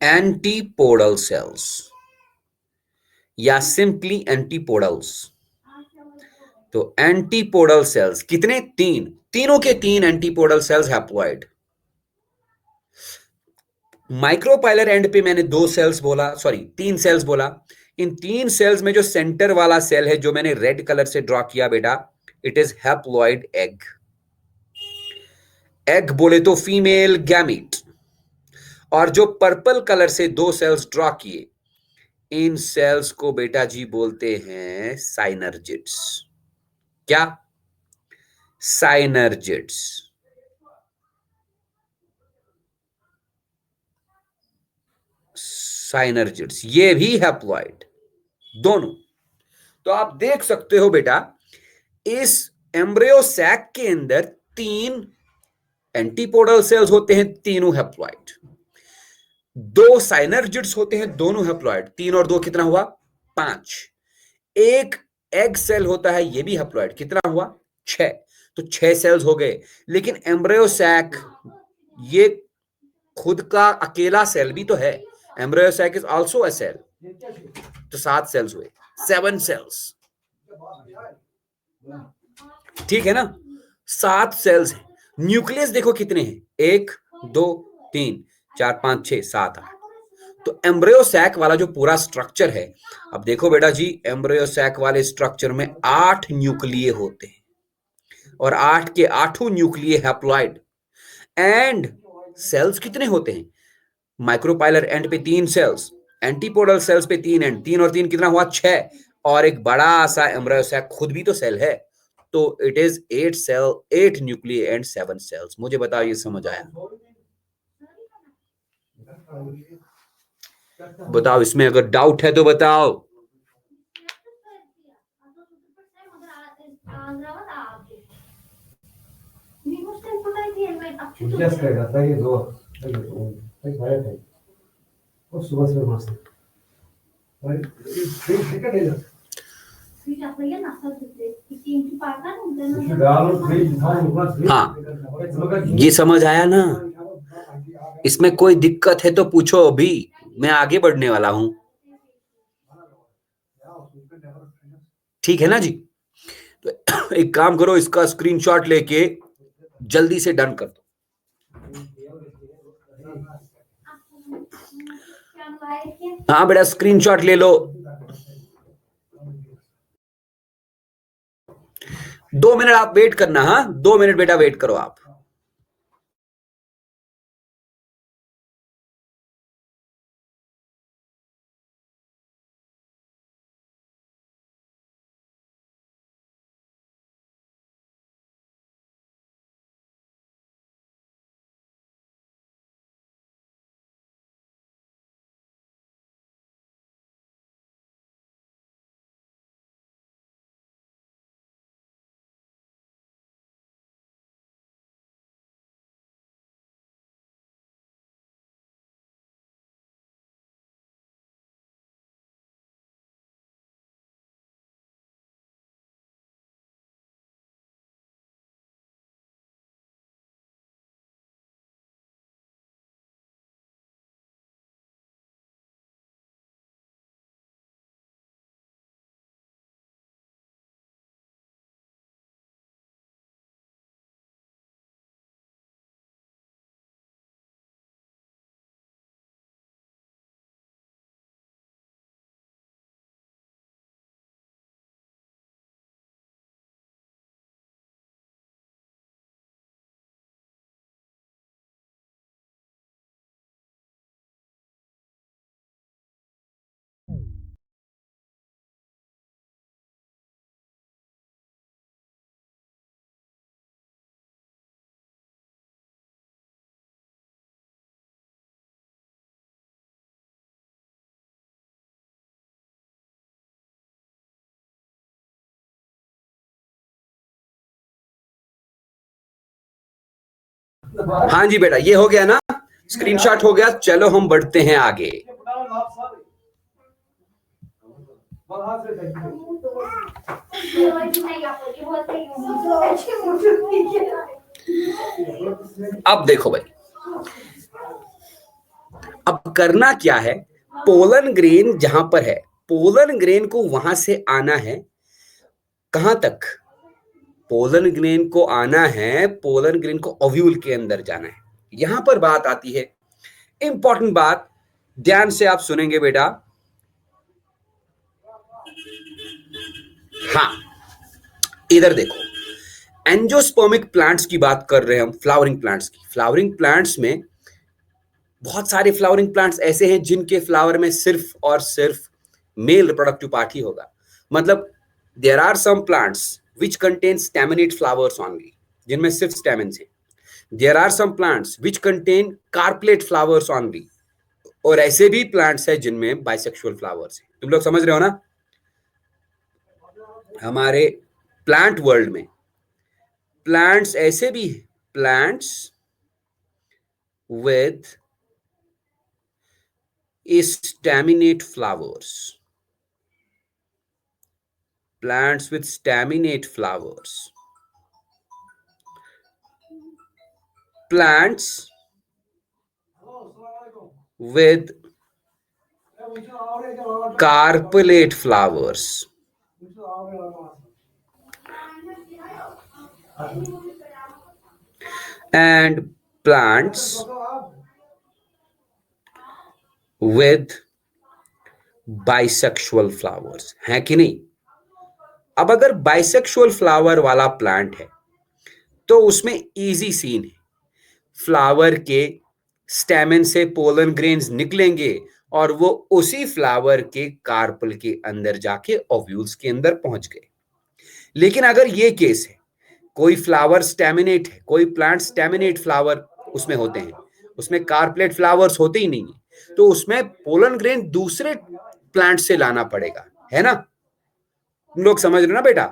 एंटीपोडल सेल्स या सिंपली एंटीपोडल्स। तो एंटीपोडल सेल्स कितने? तीनों के तीन antipodal cells haploid. Micropylar and पे मैंने 2 सेल्स बोला, सॉरी 3 सेल्स बोला। इन 3 सेल्स में जो सेंटर वाला सेल है जो मैंने रेड कलर से ड्रॉ किया बेटा, it is haploid egg. Egg बोले तो फीमेल गैमीट। और जो पर्पल कलर से 2 सेल्स ड्रॉ किए, इन सेल्स को बेटा जी बोलते हैं साइनर्जिड्स। क्या? साइनर्जिड्स। साइनर्जिड्स ये भी हैप्लॉइड दोनों। तो आप देख सकते हो बेटा, इस एम्ब्रियो सैक के अंदर 3 एंटीपोडल सेल्स होते हैं, तीनों हैप्लॉइड। 2 साइनर्जिड्स होते हैं, दोनों हैप्लॉइड। 3 और 2 कितना हुआ? 5। एक एग सेल होता है, ये भी हैप्लॉइड, कितना हुआ? 6। तो 6 सेल्स हो गए। लेकिन एम्ब्रियो सैक ये खुद का अकेला सेल भी तो है। Embryo sac is also a cell. तो 7 सेल्स हुए, 7 सेल्स। ठीक है ना? 7 सेल्स हैं। न्यूक्लियस देखो कितने हैं, 1 2 3 4 5 6 7 8। तो एम्ब्रियो सैक वाला जो पूरा स्ट्रक्चर है, अब देखो बेटा जी, एम्ब्रियो सैक वाले स्ट्रक्चर में 8 न्यूक्लिय होते हैं और 8 के 8 न्यूक्लिय हैप्लॉइड। एंड सेल्स कितने होते हैं? माइक्रोपाइलर एंड पे 3 सेल्स, एंटीपोडल सेल्स पे 3 एंड 3 और 3 कितना हुआ? 6। और एक बड़ा सा एम्ब्रियो सैक खुद भी तो सेल है। तो it is 8 cell, 8 nuclei and 7 cells. मुझे बताओ ये समझ आया? बताओ, इसमें अगर डाउट है तो बताओ। हाँ, ये समझ आया ना? इसमें कोई दिक्कत है तो पूछो, अभी मैं आगे बढ़ने वाला हूं। ठीक है ना जी? तो एक काम करो, इसका स्क्रीनशॉट लेके जल्दी से डन कर दो। हाँ बेटा, स्क्रीनशॉट ले लो। 2 मिनट आप वेट करना। हाँ, 2 मिनट बेटा वेट करो आप। हाँ जी बेटा, ये हो गया ना? स्क्रीनशॉट हो गया। चलो हम बढ़ते हैं आगे। अब देखो भाई, अब करना क्या है? पोलन ग्रेन जहां पर है, पोलन ग्रेन को वहां से आना है कहां तक? पोलन ग्रेन को आना है, पोलन ग्रेन को ओव्यूल के अंदर जाना है। यहां पर बात आती है, इंपॉर्टेंट बात, ध्यान से आप सुनेंगे बेटा। हाँ, इधर देखो, एंजियोस्पर्मिक प्लांट्स की बात कर रहे हैं हम, फ्लावरिंग प्लांट्स की। फ्लावरिंग प्लांट्स में बहुत सारे फ्लावरिंग प्लांट्स ऐसे हैं जिनके फ्लावर में सिर्फ और सिर्फ मेल रिप्रोडक्टिव पार्ट ही होगा। मतलब there are some plants which contain staminate flowers only, जिनमें सिर्फ स्टैमेन्स हैं। There are some plants which contain carpellate flowers only, और ऐसे भी प्लांट्स हैं जिनमें बाइसेक्सुअल फ्लावर्स हैं। तुम लोग समझ रहे हो ना? हमारे प्लांट वर्ल्ड में प्लांट्स ऐसे भी हैं, plants with staminate flowers, plants with staminate flowers, plants with carpellate flowers, and plants with bisexual flowers। है कि नहीं? अब अगर बाइसेक्सुअल फ्लावर वाला प्लांट है तो उसमें इजी सीन है, फ्लावर के स्टेमन से पोलन ग्रेन्स निकलेंगे और वो उसी फ्लावर के कार्पल के अंदर जाके ओव्यूल्स के अंदर पहुंच गए। लेकिन अगर ये केस है, कोई फ्लावर स्टेमिनेट है, कोई प्लांट स्टेमिनेट फ्लावर उसमें होते हैं, उसमें कार्पलेट फ्लावर्स होते ही नहीं है, तो उसमें पोलन ग्रेन दूसरे प्लांट से लाना पड़ेगा, है ना? तुम लोग समझ रहे हो ना बेटा?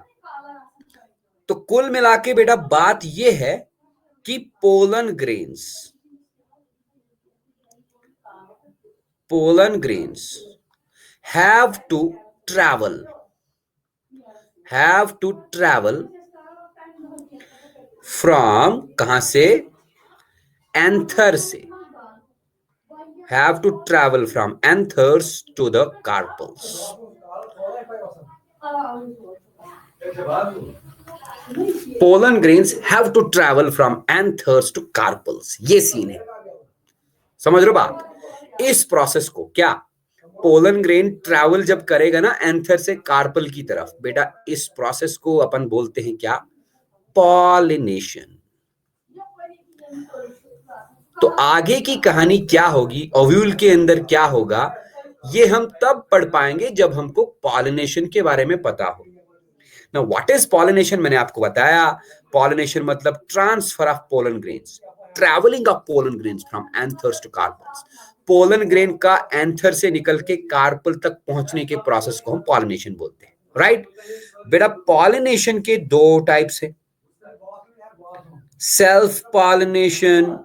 तो कुल मिला के बेटा बात यह है कि pollen grains have to travel from, कहां से? एंथर से, have to travel from anthers to the carpels। Pollen grains have to travel from anthers to carpels, ये सीन है। समझ रहे हो बात? इस प्रोसेस को, क्या पोलन ग्रेन ट्रैवल जब करेगा ना एंथर से कार्पल की तरफ, बेटा इस प्रोसेस को अपन बोलते हैं क्या? पॉलिनेशन। तो आगे की कहानी क्या होगी, ओव्यूल के अंदर क्या होगा, ये हम तब पढ़ पाएंगे जब हमको पॉलिनेशन के बारे में पता हो। ना व्हाट इज पॉलिनेशन मैंने आपको बताया। पॉलिनेशन मतलब transfer of pollen grains, travelling of pollen grains from anthers to carpels. Pollen grain का एंथर से निकल के कार्पल तक पहुंचने के प्रोसेस को हम पॉलिनेशन बोलते हैं, राइट? बेटा पॉलिनेशन के दो टाइप्स है, self pollination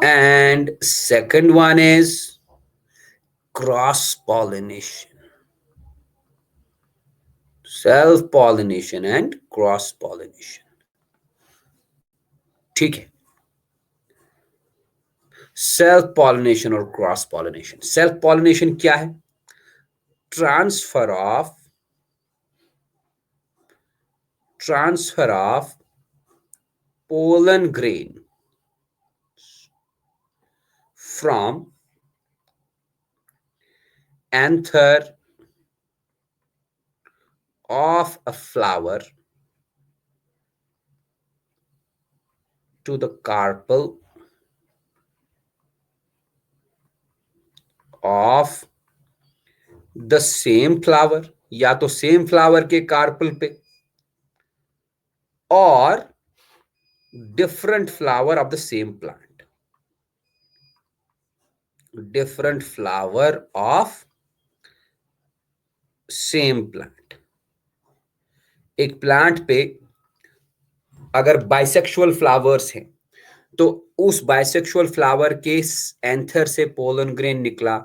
and second one is cross pollination, self pollination and cross pollination। ठीक है, सेल्फ पॉलिनेशन और क्रॉस पॉलिनेशन। सेल्फ पॉलिनेशन क्या है? Transfer of pollen grain from anther of a flower to the carpel of the same flower, या तो same flower के carpel पे, और different flower of the same plant, different flower of same plant। एक plant पे अगर bisexual flowers हैं तो उस बाइसेक्सुअल फ्लावर के एंथर से पोलन ग्रेन निकला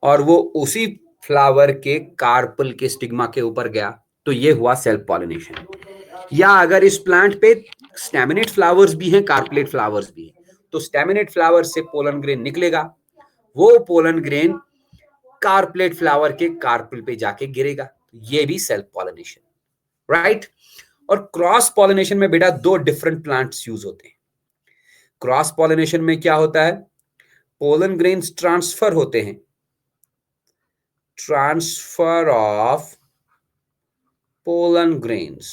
और वो उसी फ्लावर के कार्पल के स्टिग्मा के ऊपर गया, तो ये हुआ सेल्फ पॉलिनेशन। या अगर इस प्लांट पे स्टैमिनेट फ्लावर्स भी हैं, कार्पलेट फ्लावर्स भी हैं, तो स्टैमिनेट फ्लावर से पोलन ग्रेन निकलेगा वो पोलन ग्रेन कार्पलेट फ्लावर के कार्पल पे जाके गिरेगा। ये भी सेल्फ पॉलिनेशन, राइट। और क्रॉस पॉलिनेशन में बेटा दो डिफरेंट प्लांट्स यूज होते हैं। क्रॉस पॉलिनेशन में क्या होता है, पोलन ग्रेन्स ट्रांसफर होते हैं, ट्रांसफर ऑफ पोलन ग्रेन्स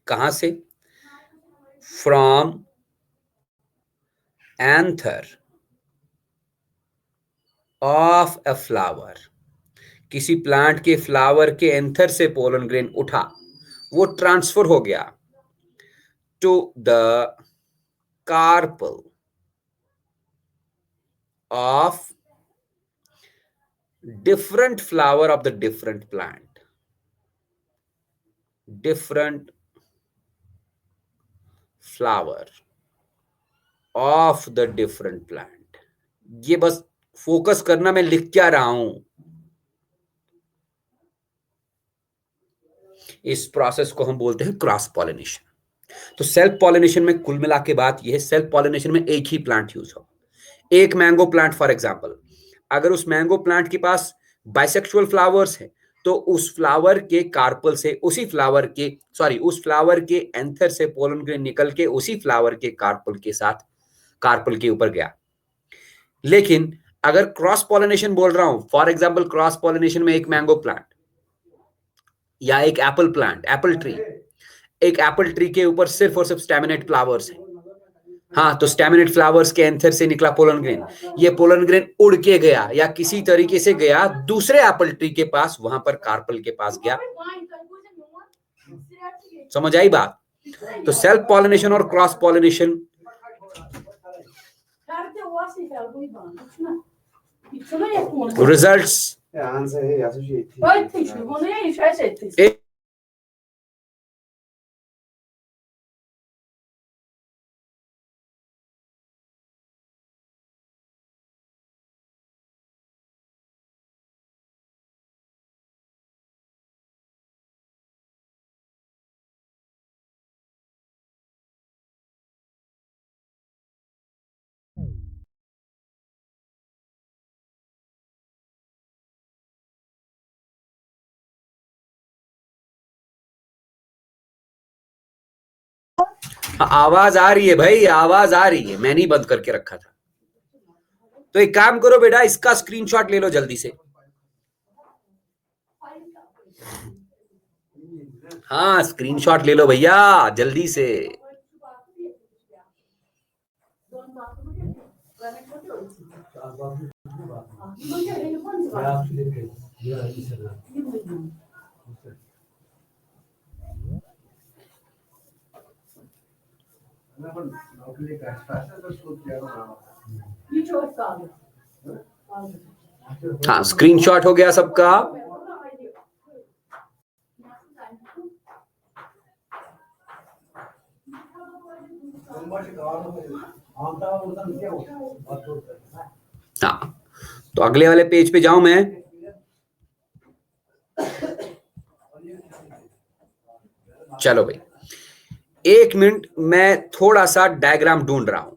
कहां से, from anther of a flower. किसी प्लांट के फ्लावर के एंथर से पोलन ग्रेन उठा, वो ट्रांसफर हो गया to the carpel of different flower of the different plant, different flower of the different plant। ये बस फोकस करना मैं लिख क्या रहा हूं। इस प्रोसेस को हम बोलते हैं क्रॉस पॉलिनेशन। तो सेल्फ पॉलिनेशन में कुल मिला के बात यह है, सेल्फ पॉलिनेशन में एक ही प्लांट यूज हो। एक मैंगो प्लांट फॉर एग्जांपल, अगर उस मैंगो प्लांट के पास बाइसेक्सुअल फ्लावर्स है तो उस फ्लावर के कार्पल से उस फ्लावर के एंथर से पोलन ग्रेन निकल के उसी फ्लावर के कार्पल के साथ कार्पल के ऊपर गया। लेकिन अगर क्रॉस पॉलिनेशन बोल रहा हूं, फॉर एग्जांपल क्रॉस पॉलिनेशन में एक मैंगो प्लांट या एक एप्पल प्लांट, एप्पल ट्री, एक एप्पल ट्री के ऊपर सिर्फ और सिर्फ स्टैमिनेट फ्लावर्स है। हाँ, तो स्टैमिनेट फ्लावर्स के एंथर से निकला पोलन ग्रेन, ये पोलन ग्रेन उड़ के गया या किसी तरीके से गया दूसरे एप्पल ट्री के पास, वहां पर कार्पल के पास गया। समझ आई बात। तो सेल्फ पॉलिनेशन और क्रॉस पॉलिनेशन रिजल्ट्स आवाज आ रही है भाई, आवाज आ रही है, मैं नहीं बंद करके रखा था। तो एक काम करो बेटा, इसका स्क्रीनशॉट ले लो जल्दी से। हाँ, स्क्रीनशॉट ले लो भैया जल्दी से। हाँ, स्क्रीनशॉट हो गया सबका। हाँ, तो अगले वाले पेज पे जाऊं मैं। चलो भाई, एक मिनट, मैं थोड़ा सा डायग्राम ढूंढ रहा हूं।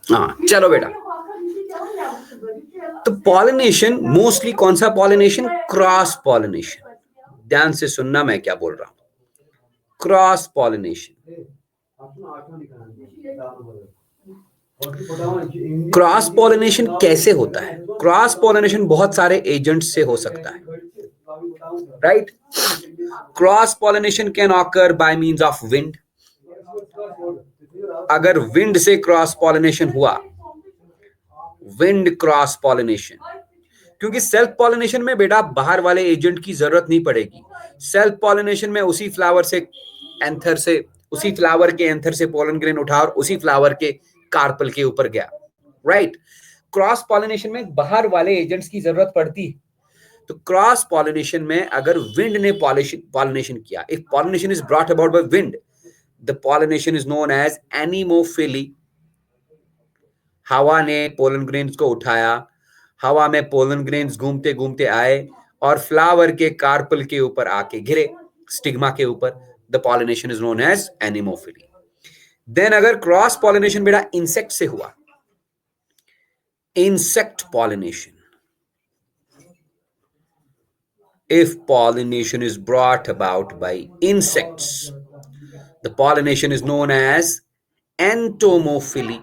हाँ, चलो बेटा, तो पॉलिनेशन मोस्टली कौन सा पॉलिनेशन, क्रॉस पॉलिनेशन। ध्यान से सुनना मैं क्या बोल रहा हूं, क्रॉस पॉलिनेशन। क्रॉस पॉलिनेशन कैसे होता है, क्रॉस पॉलिनेशन बहुत सारे एजेंट से हो सकता है, right. Cross pollination can occur by means of wind. अगर विंड से क्रॉस पॉलिनेशन हुआ, विंड क्रॉस पॉलिनेशन, क्योंकि सेल्फ पॉलिनेशन में बेटा बाहर वाले एजेंट की जरूरत नहीं पड़ेगी। सेल्फ पॉलिनेशन में उसी फ्लावर के एंथर से पोलन ग्रेन उठा और उसी फ्लावर के कार्पल के ऊपर गया, राइट। क्रॉस पॉलिनेशन में बाहर वाले एजेंट्स की जरूरत पड़ती है। तो क्रॉस पॉलिनेशन में अगर विंड ने पॉलिनेशन किया, if pollination is brought about by wind, the pollination is known as anemophily. हवा ने पोलन ग्रेन्स को उठाया, हवा में पोलन ग्रेन्स घूमते घूमते आए और फ्लावर के कार्पल के ऊपर आके गिरे, स्टिग्मा के ऊपर। The pollination is known as anemophily. Then अगर क्रॉस पॉलिनेशन बेटा इंसेक्ट से हुआ, insect pollination, if pollination is brought about by insects, the pollination is known as entomophily.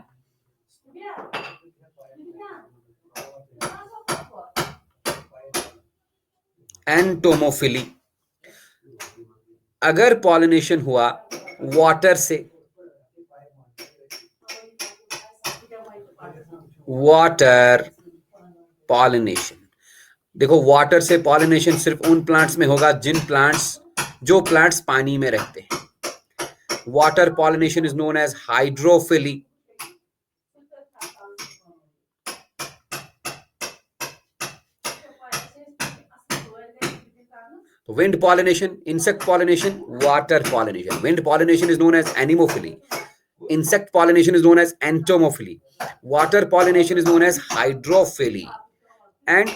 entomophily। अगर पॉलिनेशन हुआ वाटर से, वाटर पॉलिनेशन, देखो वाटर से pollination सिर्फ उन प्लांट्स में होगा जो प्लांट्स पानी में रहते हैं। Water pollination is known as hydrophily. Wind pollination, insect pollination, water pollination. Wind pollination is known as anemophily, insect pollination is known as entomophily, water pollination is known as hydrophily, and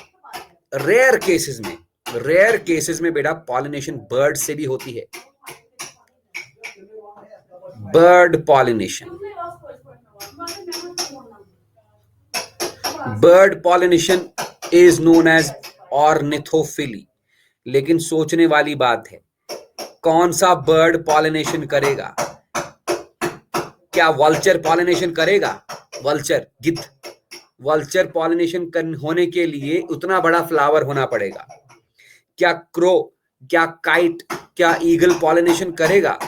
rare cases में बेटा pollination bird से भी होती है। bird pollination is known as ornithophily। लेकिन सोचने वाली बात है, कौन सा बर्ड पॉलिनेशन करेगा? क्या वल्चर पॉलिनेशन करेगा? वल्चर, गिद्ध। वल्चर पॉलिनेशन होने के लिए उतना बड़ा फ्लावर होना पड़ेगा। क्या क्रो, क्या काइट, क्या ईगल पॉलिनेशन करेगा?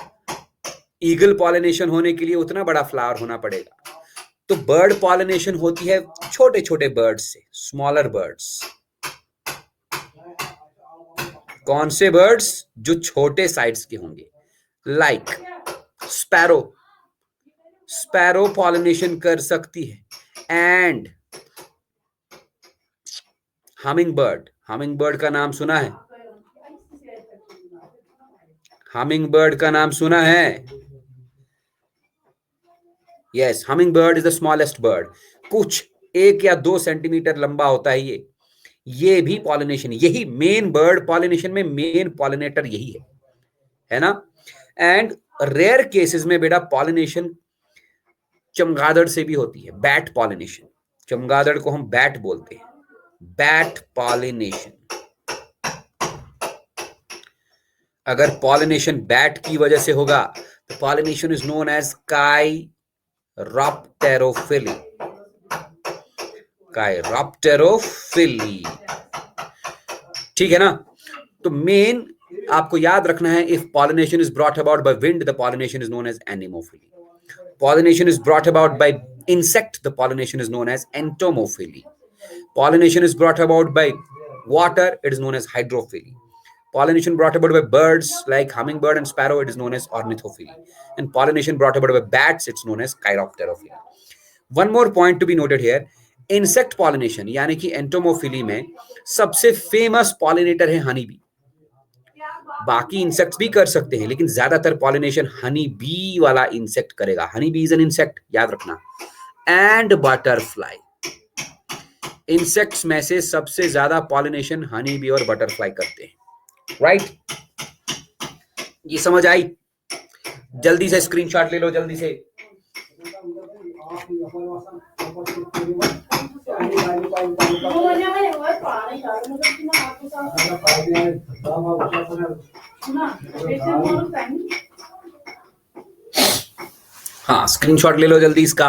ईगल पॉलिनेशन होने के लिए उतना बड़ा फ्लावर होना पड़ेगा। तो बर्ड पॉलिनेशन होती है छोटे छोटे बर्ड्स से, स्मॉलर बर्ड्स। कौन से बर्ड्स? जो छोटे साइज के होंगे, लाइक स्पैरो। स्पैरो पॉलिनेशन कर सकती है, एंड हमिंग बर्ड का नाम सुना है? हमिंग बर्ड का नाम सुना है? Yes, humming bird is the smallest bird. कुछ 1 या 2 सेंटीमीटर लंबा होता है ये भी पॉलिनेशन, यही मेन बर्ड पॉलिनेशन में मेन पॉलिनेटर यही है ना। एंड रेयर केसेस में बेटा पॉलिनेशन चमगादड़ से भी होती है, बैट पॉलिनेशन। चमगादड़ को हम बैट बोलते हैं, बैट पॉलिनेशन। अगर पॉलिनेशन बैट की वजह से होगा तो pollination is known as chiropterophily. Chiropterophily, ठीक है ना। तो मेन आपको याद रखना है, if pollination is brought about by wind, the pollination is known as anemophily. Pollination is brought about by insect, the pollination is known as entomophily. Pollination is brought about by water, it is known as hydrophily. Pollination brought about by birds like hummingbird and sparrow, it is known as ornithophily. And pollination brought about by bats, it's known as chiropterophily. One more point to be noted here, insect pollination यानी कि entomophily में सबसे famous pollinator है honey bee. बाकी insects भी कर सकते हैं, लेकिन ज्यादातर पॉलिनेशन हनी बी वाला इंसेक्ट करेगा। Honey bee is an insect, याद रखना। एंड बटरफ्लाई, इंसेक्ट्स में से सबसे ज्यादा पॉलिनेशन हनी बी और बटरफ्लाई करते हैं, राइट। ये समझ आई? जल्दी से स्क्रीनशॉट ले लो, जल्दी से। हाँ, स्क्रीनशॉट ले लो जल्दी इसका।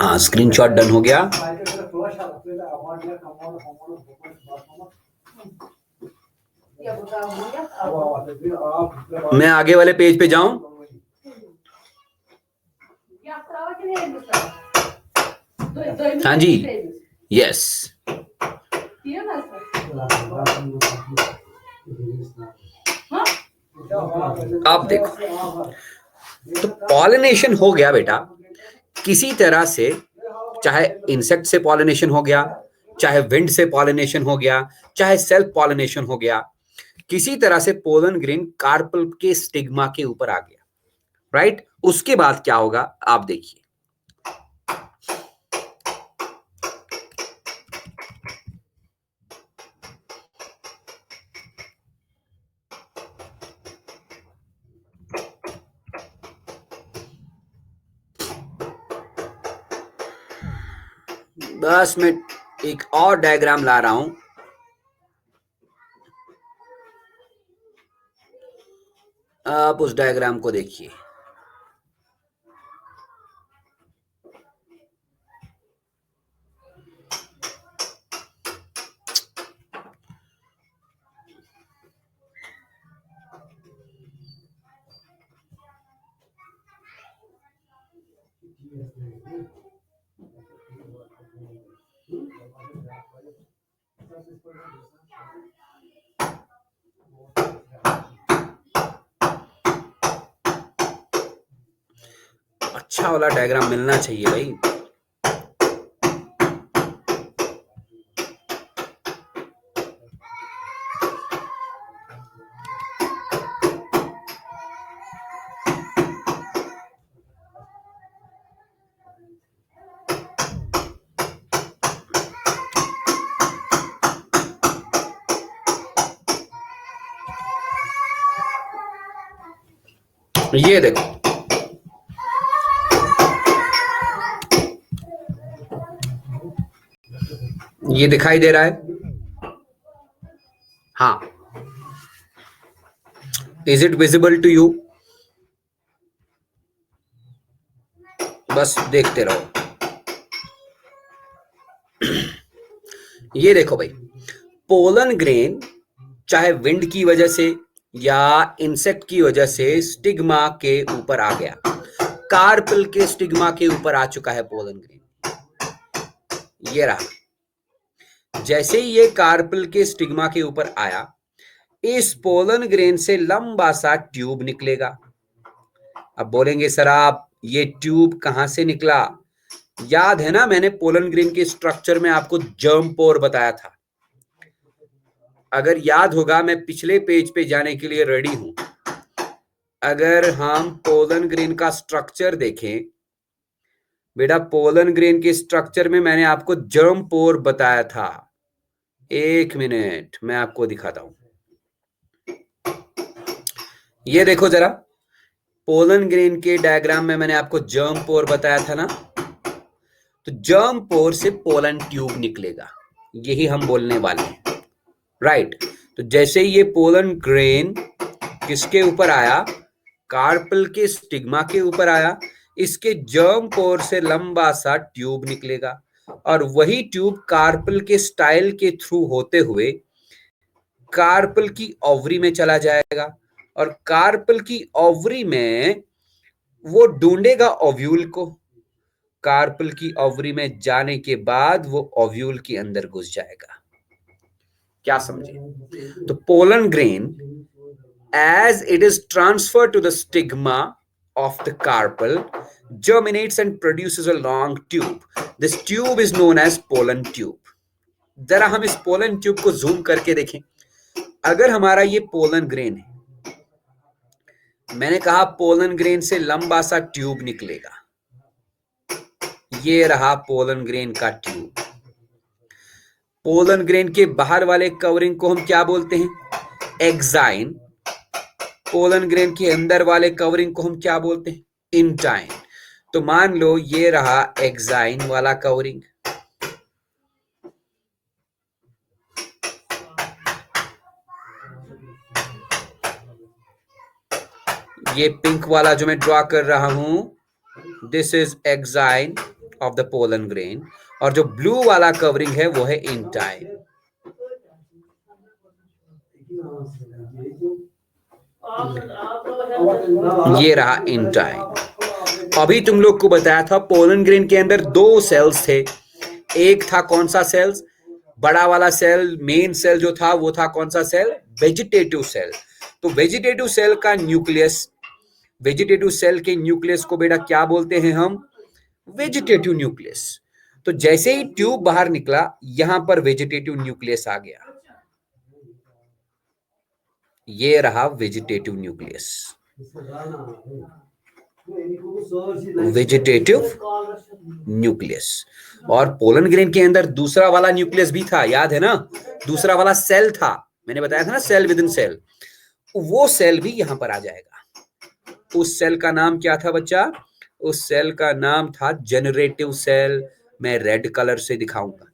हाँ, स्क्रीनशॉट डन हो गया। मैं आगे वाले पेज पे जाऊं? हाँ जी, यस। अब देखो, तो पॉलिनेशन हो गया बेटा किसी तरह से, चाहे इंसेक्ट से पॉलिनेशन हो गया, चाहे विंड से पॉलिनेशन हो गया, चाहे सेल्फ पॉलिनेशन हो गया, किसी तरह से पोलन ग्रेन कार्पल के स्टिग्मा के ऊपर आ गया, राइट? उसके बाद क्या होगा आप देखिए। बस मैं एक और डायग्राम ला रहा हूं, आप उस डायग्राम को देखिए। अच्छा वाला डायग्राम मिलना चाहिए भाई। ये देखो, ये दिखाई दे रहा है? हाँ, is it visible to you? बस देखते रहो। ये देखो भाई, पोलन ग्रेन चाहे विंड की वजह से या इंसेक्ट की वजह से स्टिग्मा के ऊपर आ गया, कार्पल के स्टिग्मा के ऊपर आ चुका है पोलन ग्रेन। ये रहा, जैसे ही ये कार्पल के स्टिग्मा के ऊपर आया, इस पोलन ग्रेन से लंबा सा ट्यूब निकलेगा। अब बोलेंगे सर आप ये ट्यूब कहां से निकला? याद है ना, मैंने पोलन ग्रेन के स्ट्रक्चर में आपको जर्म पोर बताया था। अगर याद होगा, मैं पिछले पेज पे जाने के लिए रेडी हूं। अगर हम पोलन ग्रेन का स्ट्रक्चर देखें बेटा, पोलन ग्रेन के स्ट्रक्चर में मैंने आपको जर्म पोर बताया था। एक मिनट, मैं आपको दिखाता हूं। ये देखो जरा, पोलन ग्रेन के डायग्राम में मैंने आपको जर्म पोर बताया था ना, तो जर्म पोर से पोलन ट्यूब निकलेगा, यही हम बोलने वाले हैं, राइट? तो जैसे ये पोलन ग्रेन किसके ऊपर आया? कार्पल के स्टिग्मा के ऊपर आया, इसके जर्म पोर से लंबा सा ट्यूब निकलेगा और वही ट्यूब कार्पल के स्टाइल के थ्रू होते हुए कार्पल की ओवरी में चला जाएगा और कार्पल की ओवरी में वो ढूंढेगा ओव्यूल को। कार्पल की ओवरी में जाने के बाद वो ओव्यूल के अंदर घुस जाएगा। क्या समझे? तो pollen grain, as it is transferred to the stigma of the carpel, germinates and produces a long tube. This tube is known as pollen tube. जरा हम इस पोलन ट्यूब को जूम करके देखें। अगर हमारा ये पोलन ग्रेन है, मैंने कहा पोलन ग्रेन से लंबा सा ट्यूब निकलेगा, ये रहा पोलन ग्रेन का ट्यूब। पोलन ग्रेन के बाहर वाले कवरिंग को हम क्या बोलते हैं? एक्साइन। पोलन ग्रेन के अंदर वाले कवरिंग को हम क्या बोलते हैं? इंटाइन। तो मान लो ये रहा एक्साइन वाला कवरिंग, ये पिंक वाला जो मैं ड्रॉ कर रहा हूं, this is exine of the pollen grain, और जो ब्लू वाला कवरिंग है वो है इंटाइन। ये रहा इंटाइन। अभी तुम लोग को बताया था पोलन ग्रेन के अंदर दो सेल्स थे। एक था कौन सा सेल्स? बड़ा वाला सेल, मेन सेल जो था वो था कौन सा सेल? Vegetative cell. तो वेजिटेटिव सेल का न्यूक्लियस, वेजिटेटिव सेल के न्यूक्लियस को बेटा क्या बोलते हैं हम? Vegetative nucleus. तो जैसे ही ट्यूब बाहर निकला, यहां पर वेजिटेटिव न्यूक्लियस आ गया। ये रहा वेजिटेटिव न्यूक्लियस, वेजिटेटिव न्यूक्लियस। और पोलन ग्रेन के अंदर दूसरा वाला न्यूक्लियस भी था, याद है ना? दूसरा वाला सेल था, मैंने बताया था ना, सेल विद इन सेल। वो सेल भी यहां पर आ जाएगा। उस सेल का नाम क्या था बच्चा? उस सेल का नाम था जनरेटिव सेल। मैं रेड कलर से दिखाऊंगा।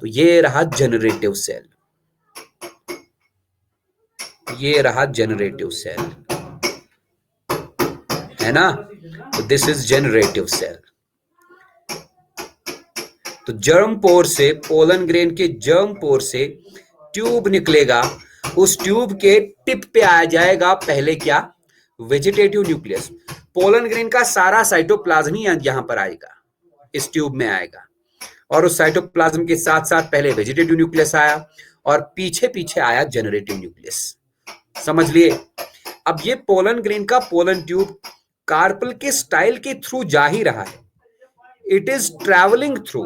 तो ये रहा जनरेटिव सेल, ये रहा जनरेटिव सेल, है ना? तो दिस इज जनरेटिव सेल। तो जर्म पोर से, पोलन ग्रेन के जर्म पोर से ट्यूब निकलेगा। उस ट्यूब के टिप पे आ जाएगा पहले क्या? Vegetative nucleus. पोलन ग्रेन का सारा साइटोप्लाज्म ही यहां पर आएगा, इस ट्यूब में आएगा। और उस साइटोप्लाज्म के साथ साथ पहले वेजिटेटिव न्यूक्लियस आया और पीछे पीछे आया जनरेटिव न्यूक्लियस। समझ लिए? अब ये पोलन ग्रेन का पोलन ट्यूब कार्पल के स्टाइल के थ्रू जा ही रहा है। It is travelling through,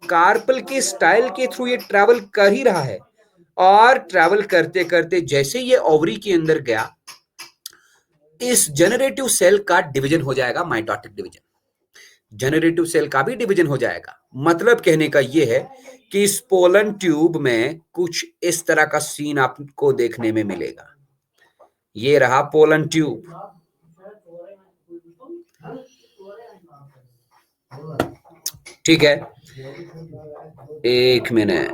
carpel के स्टाइल के थ्रू ये ट्रैवल कर ही रहा है। और ट्रैवल करते करते जैसे ये ओवरी के अंदर गया, इस जनरेटिव सेल का डिवीजन हो जाएगा, माइटोटिक डिवीजन। जनरेटिव सेल का भी डिवीजन हो जाएगा। मतलब कहने का यह है कि इस पोलन ट्यूब में कुछ इस तरह का सीन आपको देखने में मिलेगा। ये रहा पोलन ट्यूब। ठीक है, एक मिनट,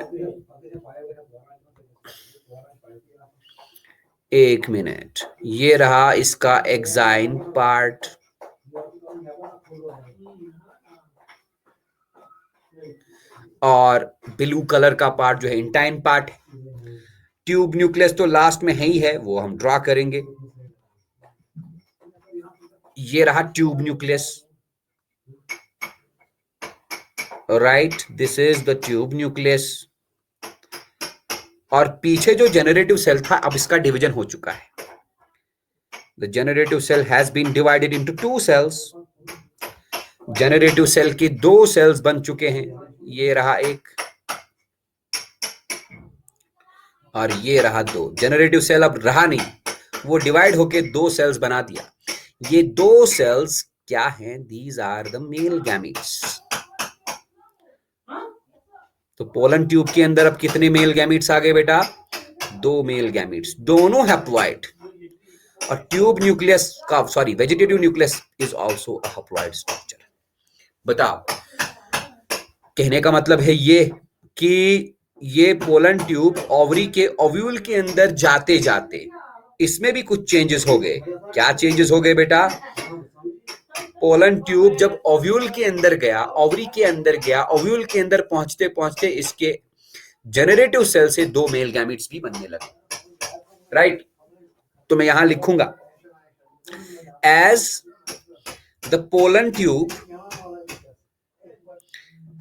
एक मिनट। ये रहा इसका एक्साइन पार्ट, और ब्लू कलर का पार्ट जो है इंटाइन पार्ट है। ट्यूब न्यूक्लियस तो लास्ट में है ही है, वो हम ड्रॉ करेंगे। ये रहा tube nucleus, right, this is the tube nucleus. और पीछे जो जनरेटिव सेल था, अब इसका डिवीजन हो चुका है। The generative cell has been divided into two cells. Generative cell के दो सेल्स बन चुके हैं। ये रहा एक और ये रहा दो। जनरेटिव सेल अब रहा नहीं, वो डिवाइड होके दो सेल्स बना दिया। ये दो सेल्स क्या हैं? These are the male gametes. तो पोलन ट्यूब के अंदर अब कितने मेल गैमीट्स आ गए बेटा? दो मेल गैमीट्स, दोनों हैप्लॉइड। और ट्यूब न्यूक्लियस का, sorry, vegetative nucleus is also a haploid structure. बताओ, कहने का मतलब है ये कि ये पोलन ट्यूब ओवरी के ओव्यूल के अंदर जाते जाते इसमें भी कुछ चेंजेस हो गए। क्या चेंजेस हो गए बेटा? पोलन ट्यूब जब ओव्यूल के अंदर गया, ओवरी के अंदर गया, ओव्यूल के अंदर पहुंचते पहुंचते इसके जनरेटिव सेल से दो मेल गैमीट्स भी बनने लगे, राइट? तो मैं यहां लिखूंगा, as the pollen tube,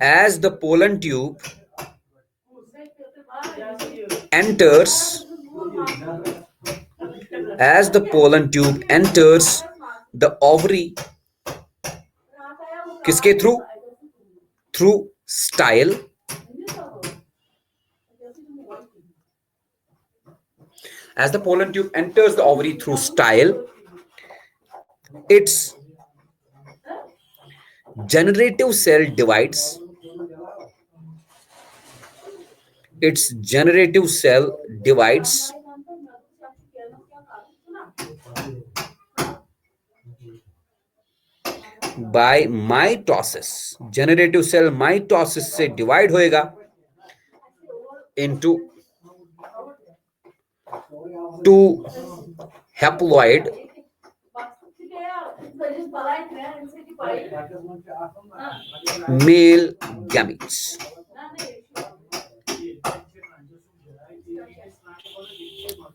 as the pollen tube enters, as the pollen tube enters the ovary, किसके through? Through style, as the pollen tube enters the ovary through style, its generative cell divides, its generative cell divides by mitosis. Generative cell mitosis से divide होएगा into two haploid male gametes.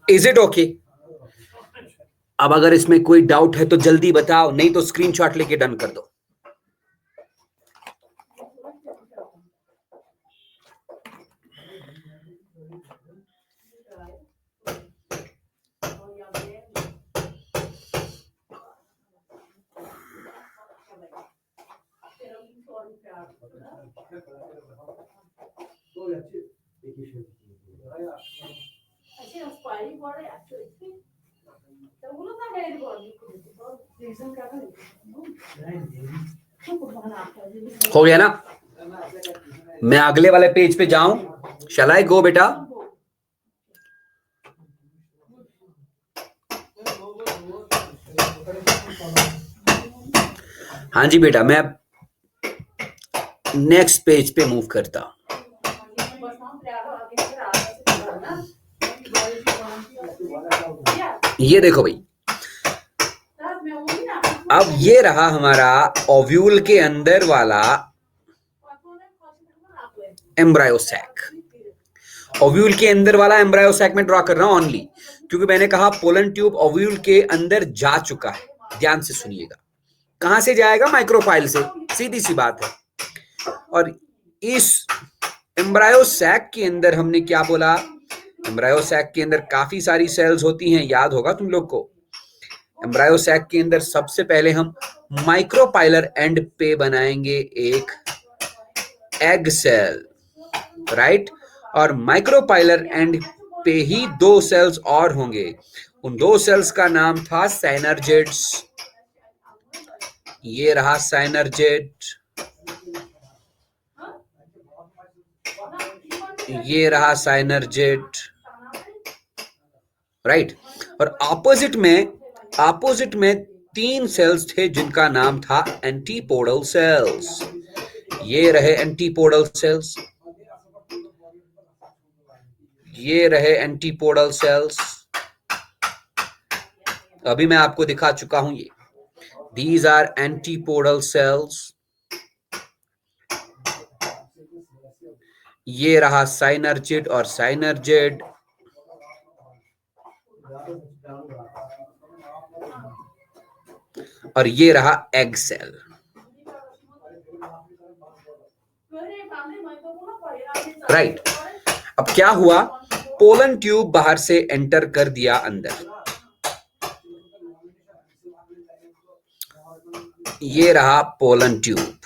Is it okay? अब अगर इसमें कोई doubt है तो जल्दी बताओ, नहीं तो स्क्रीनशॉट लेके डन कर दो। हो गया ना? मैं अगले वाले पेज पे जाऊं? शैल आई गो बेटा? हाँ जी बेटा, मैं नेक्स्ट पेज पे मूव करता हूं। ये देखो भाई, अब ये रहा हमारा ओव्यूल के अंदर वाला एम्ब्रायो सैक। ओव्यूल के अंदर वाला एम्ब्रायो सैक में ड्रॉ कर रहा हूं ओनली, क्योंकि मैंने कहा पोलन ट्यूब ओव्यूल के अंदर जा चुका है। ध्यान से सुनिएगा, कहां से जाएगा? माइक्रोफाइल से, सीधी सी बात है। और इस एम्ब्रायो सैक के अंदर हमने क्या बोला? एम्ब्रायो सैक के अंदर काफी सारी सेल्स होती हैं, याद होगा तुम लोग को। एम्ब्रायो सैक के अंदर सबसे पहले हम माइक्रोपाइलर एंड पे बनाएंगे एक एग सेल, राइट? और माइक्रोपाइलर एंड पे ही दो सेल्स और होंगे। उन दो सेल्स का नाम था साइनर्जेट्स। ये रहा साइनर्जेट, ये रहा साइनर्जेट, राइट? और ऑपोजिट में तीन सेल्स थे जिनका नाम था एंटीपोडल सेल्स। ये रहे एंटीपोडल सेल्स, ये रहे एंटीपोडल सेल्स। अभी मैं आपको दिखा चुका हूं ये। These are antipodal cells. ये रहा साइनर्जिड और साइनर्जिड। और ये रहा एग सेल, राइट? अब क्या हुआ? पोलन ट्यूब बाहर से एंटर कर दिया अंदर। ये रहा पोलन ट्यूब,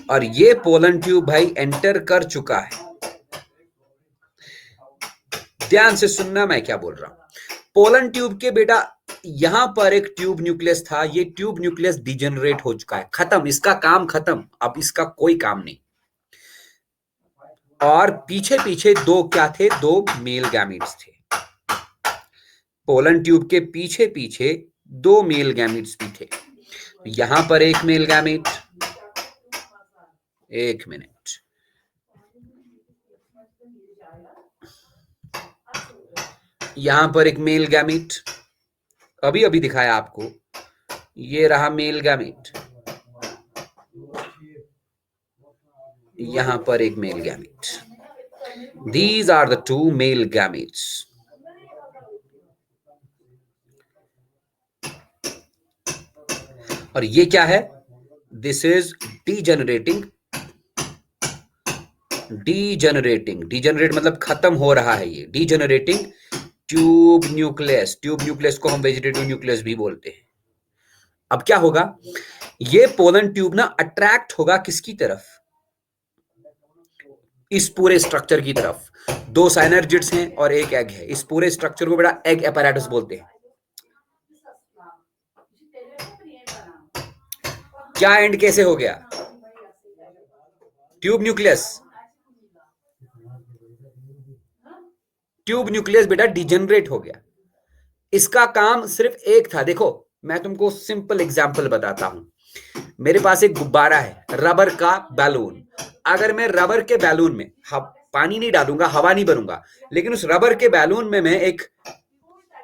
और ये पोलन ट्यूब भाई एंटर कर चुका है। ध्यान से सुनना मैं क्या बोल रहा हूं। पोलन ट्यूब के बेटा यहां पर एक ट्यूब न्यूक्लियस था, ये ट्यूब न्यूक्लियस डिजेनरेट हो चुका है, खत्म, इसका काम खत्म, अब इसका कोई काम नहीं। और पीछे पीछे दो क्या थे? दो मेल गैमीट्स थे। पोलन ट्यूब के पीछे पीछे दो मेल गैमीट्स भी थे। यहां पर एक मेल गैमीट, एक मिनट, यहां पर एक मेल गैमीट, अभी अभी दिखाया आपको। ये रहा मेल गैमीट, यहां पर एक male gamete. These are the two male gametes. और ये क्या है? This is degenerating. Degenerate मतलब खत्म हो रहा है। ये degenerating tube nucleus. Tube nucleus को हम वेजिटेटिव न्यूक्लियस भी बोलते हैं। अब क्या होगा? ये पोलन ट्यूब ना अट्रैक्ट होगा किसकी तरफ? इस पूरे स्ट्रक्चर की तरफ। दो साइनर्जिड्स हैं और एक एग है। इस पूरे स्ट्रक्चर को बेटा एग एपैरेटस बोलते हैं। क्या एंड कैसे हो गया? ट्यूब न्यूक्लियस, ट्यूब न्यूक्लियस बेटा डिजेनरेट हो गया। इसका काम सिर्फ एक था। देखो मैं तुमको सिंपल एग्जांपल बताता हूं। मेरे पास एक गुब्बारा है, रबर का बैलून। अगर मैं रबर के बैलून में पानी नहीं डालूंगा, हवा नहीं भरूंगा, लेकिन उस रबर के बैलून में मैं एक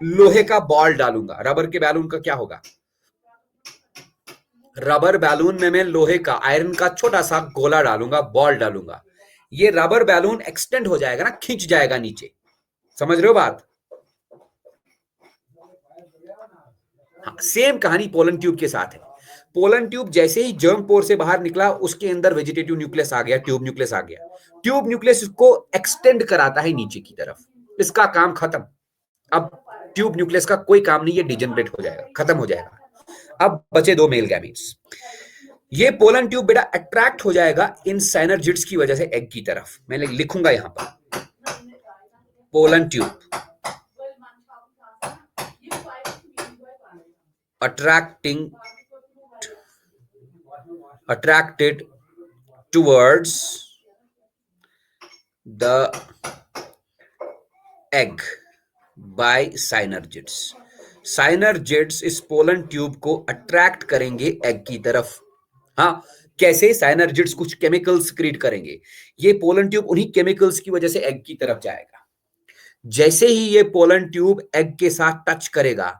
लोहे का बॉल डालूंगा, रबर के बैलून का क्या होगा? रबर बैलून में मैं लोहे का, आयरन का छोटा सा गोला डालूंगा, बॉल डालूंगा, ये रबर बैलून एक्सटेंड हो जाएगा ना, खींच जाएगा नीचे। समझ रहे हो बात? हाँ, सेम कहानी पोलन ट्यूब के साथ है। पोलन ट्यूब जैसे ही जर्म पोर से बाहर निकला, उसके अंदर वेजिटेटिव न्यूक्लियस आ गया, ट्यूब न्यूक्लियस आ गया। ट्यूब न्यूक्लियस को एक्सटेंड कराता है नीचे की तरफ, इसका काम खत्म। अब ट्यूब न्यूक्लियस का कोई काम नहीं, ये डिजेनरेट हो जाएगा, खत्म हो जाएगा। अब बचे दो मेल गैमीट्स। ये पोलन ट्यूब बेटा अट्रैक्ट हो जाएगा इन साइनरजिड्स की वजह से एग की तरफ। मैं लिखूंगा यहां पर pollen tube attracted towards the egg by synergids. साइनरजिड्स इस पोलन ट्यूब को अट्रैक्ट करेंगे एग की तरफ। हाँ, कैसे? साइनरजिड्स कुछ केमिकल्स क्रिएट करेंगे, ये पोलन ट्यूब उन्हीं केमिकल्स की वजह से एग की तरफ जाएगा। जैसे ही ये पोलन ट्यूब एग के साथ टच करेगा,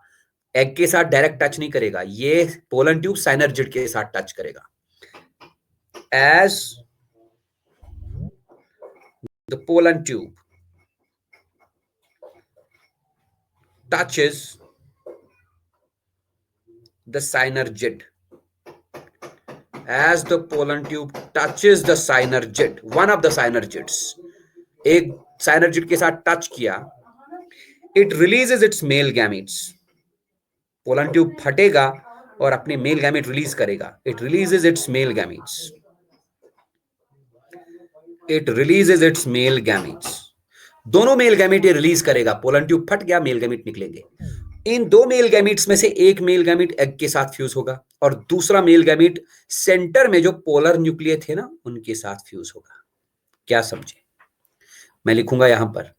एग के साथ डायरेक्ट टच नहीं करेगा, ये पोलन ट्यूब साइनरजिड के साथ टच करेगा। As the pollen tube touches the synergid, as the pollen tube touches the synergid, one of the synergids, एक synergid के साथ टच किया, it releases its male gametes. Pollen tube फटेगा और अपने मेल गैमेट रिलीज करेगा। It releases its male gametes. It releases its male gametes. दोनों male gamete ये रिलीज करेगा। पोलन ट्यूब फट गया, मेल गैमेट निकलेंगे। इन दो मेल गैमेट्स में से एक मेल गैमेट एग के साथ फ्यूज होगा और दूसरा मेल गैमेट सेंटर में जो पोलर न्यूक्लियर थे ना, उनके साथ फ्यूज होगा। क्या समझे? मैं लिखूंगा यहां पर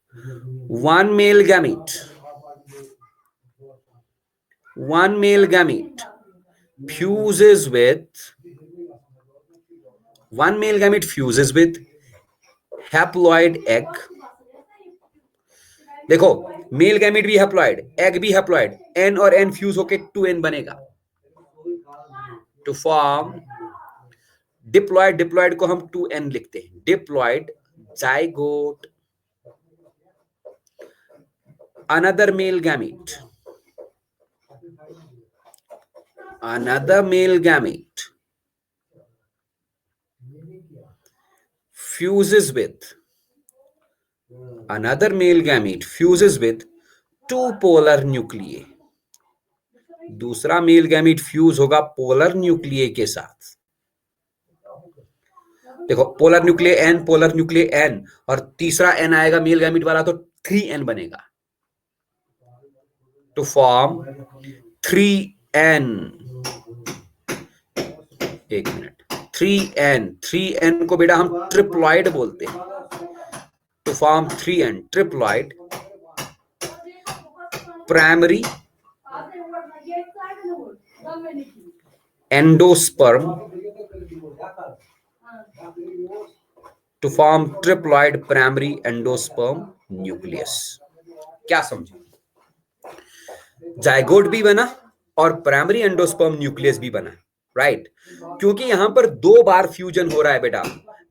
one male gamete fuses with haploid egg. देखो, मेल गैमेट भी हैप्लॉइड, एग भी हैप्लॉइड, एन और एन फ्यूज होके 2n बनेगा टू फॉर्म डिप्लॉइड। डिप्लॉइड को हम 2n लिखते हैं, diploid zygote. another male gamete fuses with two polar nuclei. दूसरा मेल गैमेट फ्यूज होगा पोलर न्यूक्लियर के साथ। देखो, polar nuclear N, polar nuclear N, और तीसरा एन आएगा मेल गैमेट वाला, तो 3n बनेगा टू फॉर्म 3n। एक मिनट, 3n को बेटा हम ट्रिप्लॉइड बोलते हैं। To form 3n, triploid primary endosperm to form triploid primary endosperm nucleus. क्या समझे? जाइगोट भी बना और प्राइमरी एंडोस्पर्म न्यूक्लियस भी बना, राइट? क्योंकि यहां पर 2 बार फ्यूजन हो रहा है बेटा,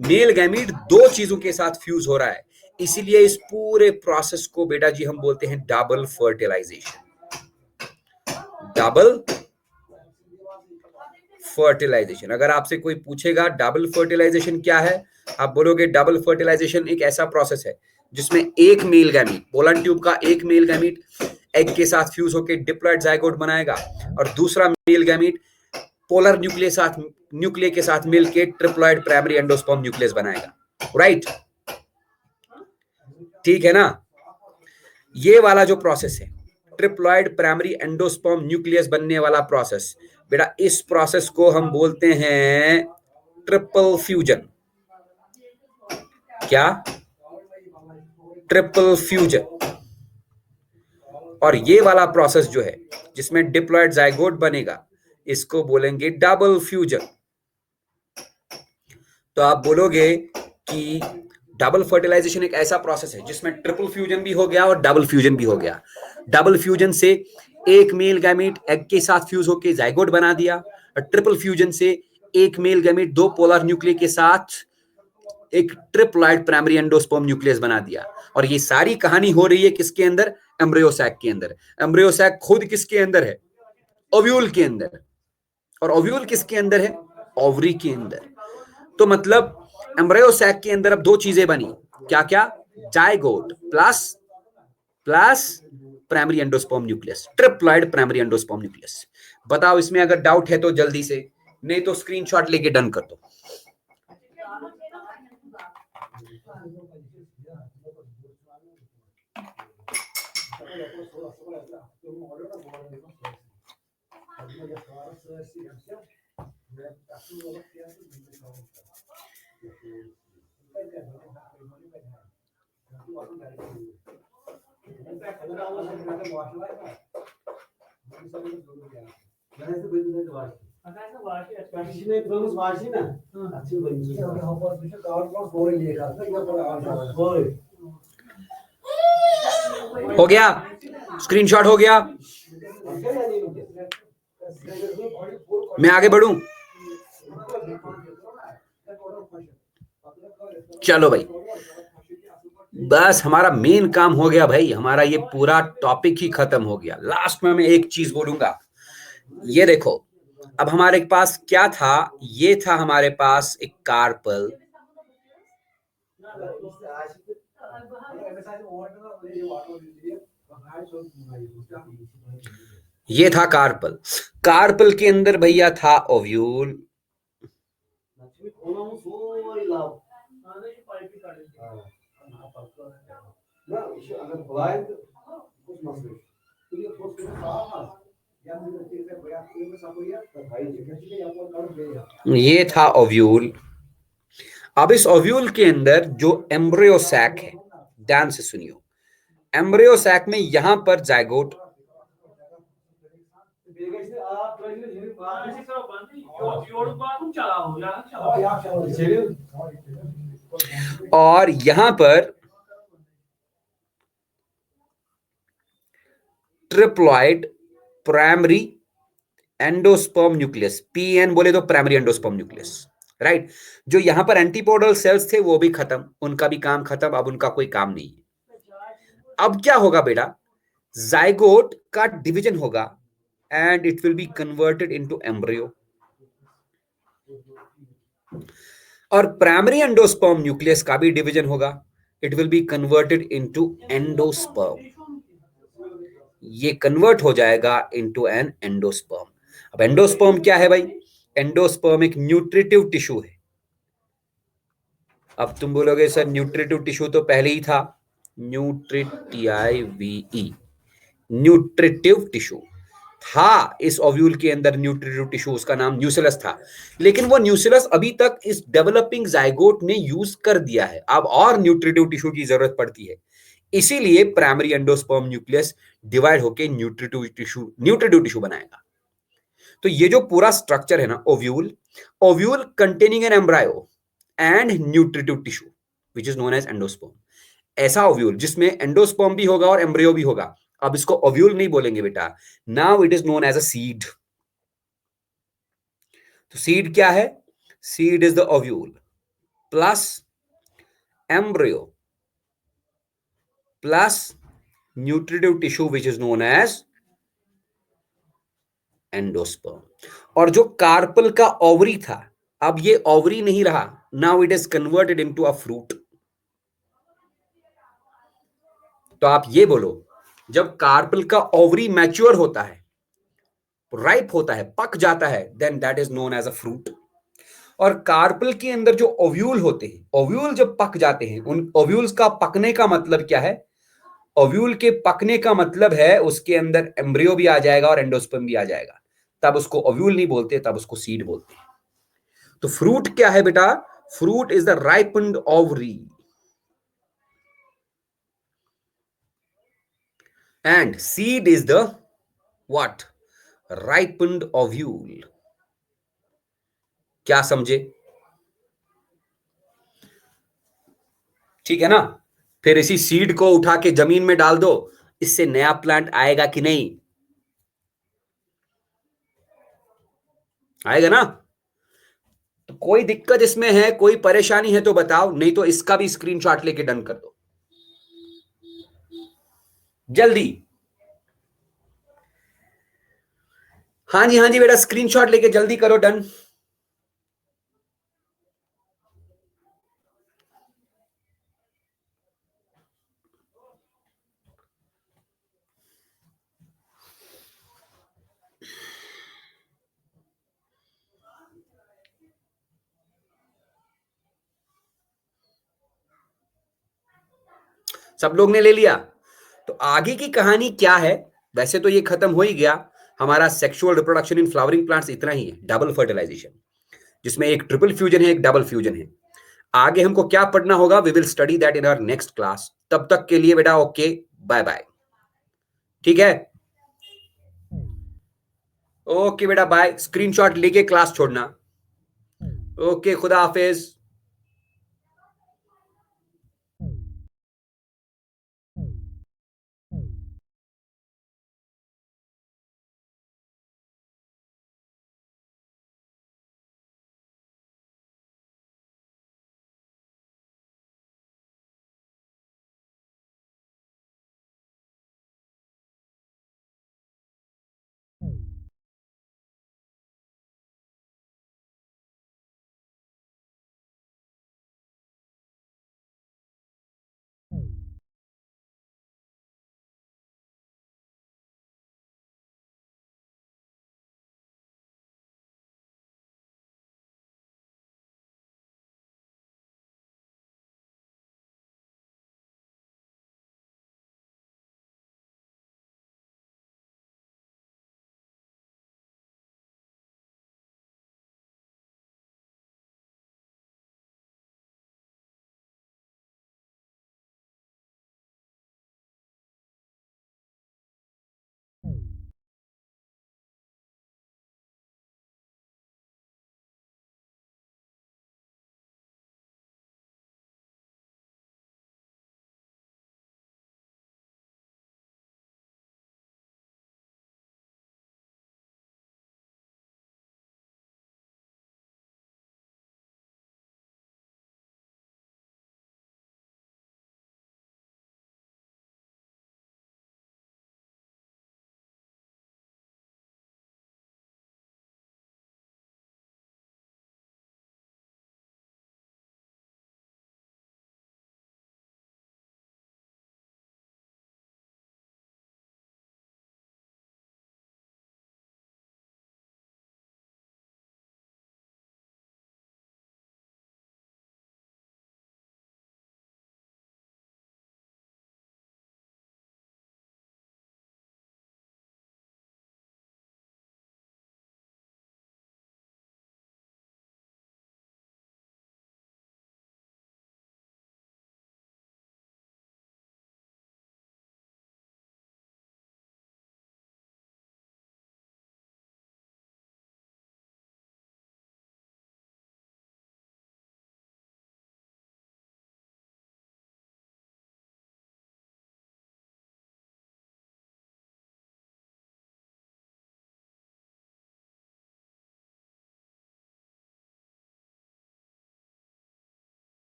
मेल गैमीट 2 चीजों के साथ फ्यूज हो रहा है, इसीलिए इस पूरे प्रोसेस को बेटा जी हम बोलते हैं डबल फर्टिलाइजेशन। Double fertilisation. अगर आपसे कोई पूछेगा डबल फर्टिलाइजेशन क्या है, आप बोलोगे डबल फर्टिलाइजेशन एक ऐसा प्रोसेस है जिसमें एक मेल गैमीट, पोलन ट्यूब का एक मेल गैमीट एग के साथ फ्यूज होकर डिप्लॉइड जाइगोट बनाएगा और दूसरा मेल गैमीट पोलर न्यूक्लियर के साथ मिलकर ट्रिप्लॉइड प्राइमरी एंडोस्पर्म न्यूक्लियस बनाएगा, राइट? ठीक है ना? ये वाला जो प्रोसेस है ट्रिप्लॉइड प्राइमरी एंडोस्पर्म न्यूक्लियस बनने वाला प्रोसेस, बेटा इस प्रोसेस को हम बोलते हैं ट्रिपल फ्यूजन। क्या? Triple fusion. और ये वाला प्रोसेस जो है जिसमें डिप्लॉइड जाइगोट बनेगा, इसको बोलेंगे डबल फ्यूजन। तो आप बोलोगे कि डबल फर्टिलाइजेशन एक ऐसा प्रोसेस है जिसमें ट्रिपल फ्यूजन भी हो गया और डबल फ्यूजन भी हो गया। डबल फ्यूजन से एक मेल गैमीट एग के साथ फ्यूज होकर जाइगोट बना दिया, ट्रिपल फ्यूजन से एक मेल गैमेट दो पोलर न्यूक्लियर के साथ एक ट्रिप्लॉइड प्राइमरी एंडोस्पर्म न्यूक्लियस बना दिया। और ये सारी कहानी हो रही है किसके अंदर? एम्ब्रियो सैक के अंदर। एम्ब्रियो सैक खुद किसके अंदर है? ओव्यूल के अंदर। और ओव्यूल किसके अंदर है? ओवरी के अंदर। तो मतलब एम्ब्रियो सैक के अंदर अब दो चीजें बनी, क्या क्या? Zygote plus plus primary endosperm nucleus, triploid primary endosperm nucleus. बताओ इसमें अगर डाउट है तो जल्दी से, नहीं तो स्क्रीनशॉट लेके डन कर दो। हो गया? स्क्रीनशॉट हो गया? मैं आगे बढ़ूं? चलो भाई, बस हमारा मेन काम हो गया भाई, हमारा ये पूरा टॉपिक ही खत्म हो गया। लास्ट में मैं एक चीज बोलूंगा, ये देखो अब हमारे पास क्या था? ये था हमारे पास एक कार्पल, ये था कार्पल। कार्पल के अंदर भैया था ओव्यूल, ये था ओव्यूल। अब इस ओव्यूल के अंदर जो एम्ब्रियो सैक है, ध्यान से सुनियो, एम्ब्रियो सैक में यहां पर जाइगोट, और यहां पर triploid primary endosperm nucleus, PN बोले तो प्राइमरी एंडोस्पर्म न्यूक्लियस, राइट। जो यहां पर एंटीपोडल सेल्स थे वो भी खत्म, उनका भी काम खत्म, अब उनका कोई काम नहीं है। अब क्या होगा बेटा? जाइगोट का डिवीजन होगा and it will be converted into embryo, और प्राइमरी एंडोस्पर्म न्यूक्लियस का भी डिवीजन होगा, it will be converted into endosperm. ये कन्वर्ट हो जाएगा इनटू एन एंडोस्पर्म। अब एंडोस्पर्म क्या है भाई? एंडोस्पर्म एक न्यूट्रिटिव टिश्यू है। अब तुम बोलोगे सर न्यूट्रिटिव टिश्यू तो पहले ही था, न्यूट्रिटिव, न्यूट्रिटिव टिश्यू था इस ओव्यूल के अंदर, न्यूट्रिटिव टिश्यू, उसका नाम न्यूसिलस था। लेकिन वो न्यूसिलस अभी तक इस डेवलपिंग जाइगोट ने यूज कर दिया है, अब और न्यूट्रिटिव टिश्यू की जरूरत पड़ती है, इसीलिए प्राइमरी एंडोस्पर्म न्यूक्लियस डिवाइड होकर न्यूट्रिटिव टिश्यू बनाएगा। तो ये जो पूरा स्ट्रक्चर है ना, ovule, ovule containing an embryo and nutritive tissue which is known as endosperm. ऐसा ओव्यूल जिसमें एंडोस्पर्म भी होगा और एम्ब्रियो भी होगा, अब इसको ओव्यूल नहीं बोलेंगे बेटा, now it is known as a seed. तो सीड क्या है? Seed is the ovule plus embryo plus nutritive tissue which is known as endosperm. और जो कार्पल का ओवरी था, अब ये ओवरी नहीं रहा, now it is converted into a fruit. तो आप ये बोलो, जब कार्पल का ओवरी मैच्योर होता है, राइप होता है, पक जाता है, then that is known as a fruit. और कार्पल के अंदर जो ओव्यूल होते हैं, ओव्यूल जब पक जाते हैं, उन ओव्यूल्स का पकने का मतलब क्या है? ओव्यूल के पकने का मतलब है उसके अंदर एम्ब्रियो भी आ जाएगा और एंडोस्पर्म भी आ जाएगा, तब उसको ओव्यूल नहीं बोलते, तब उसको सीड बोलते हैं। तो फ्रूट क्या है बेटा? Fruit is the ripened ovary and seed is the what? Ripened ovule. क्या समझे? ठीक है ना? फिर इसी सीड को उठा के जमीन में डाल दो, इससे नया प्लांट आएगा कि नहीं? आएगा ना? तो कोई दिक्कत इसमें है, कोई परेशानी है तो बताओ, नहीं तो इसका भी स्क्रीनशॉट लेके डन कर दो जल्दी। हाँ जी बेटा, स्क्रीनशॉट लेके जल्दी करो डन। सब लोग ने ले लिया? तो आगे की कहानी क्या है? वैसे तो ये खत्म हो ही गया। हमारा sexual reproduction in flowering plants इतना ही है, डबल फर्टिलाइजेशन, जिसमें एक ट्रिपल फ्यूजन है, एक डबल फ्यूजन है। आगे हमको क्या पढ़ना होगा, we will study that in our next class. तब तक के लिए बेटा ओके, बाय बाय। ठीक है, ओके बेटा बाय। स्क्रीनशॉट लेके क्लास छोड़ना। ओके, खुदा हाफिज।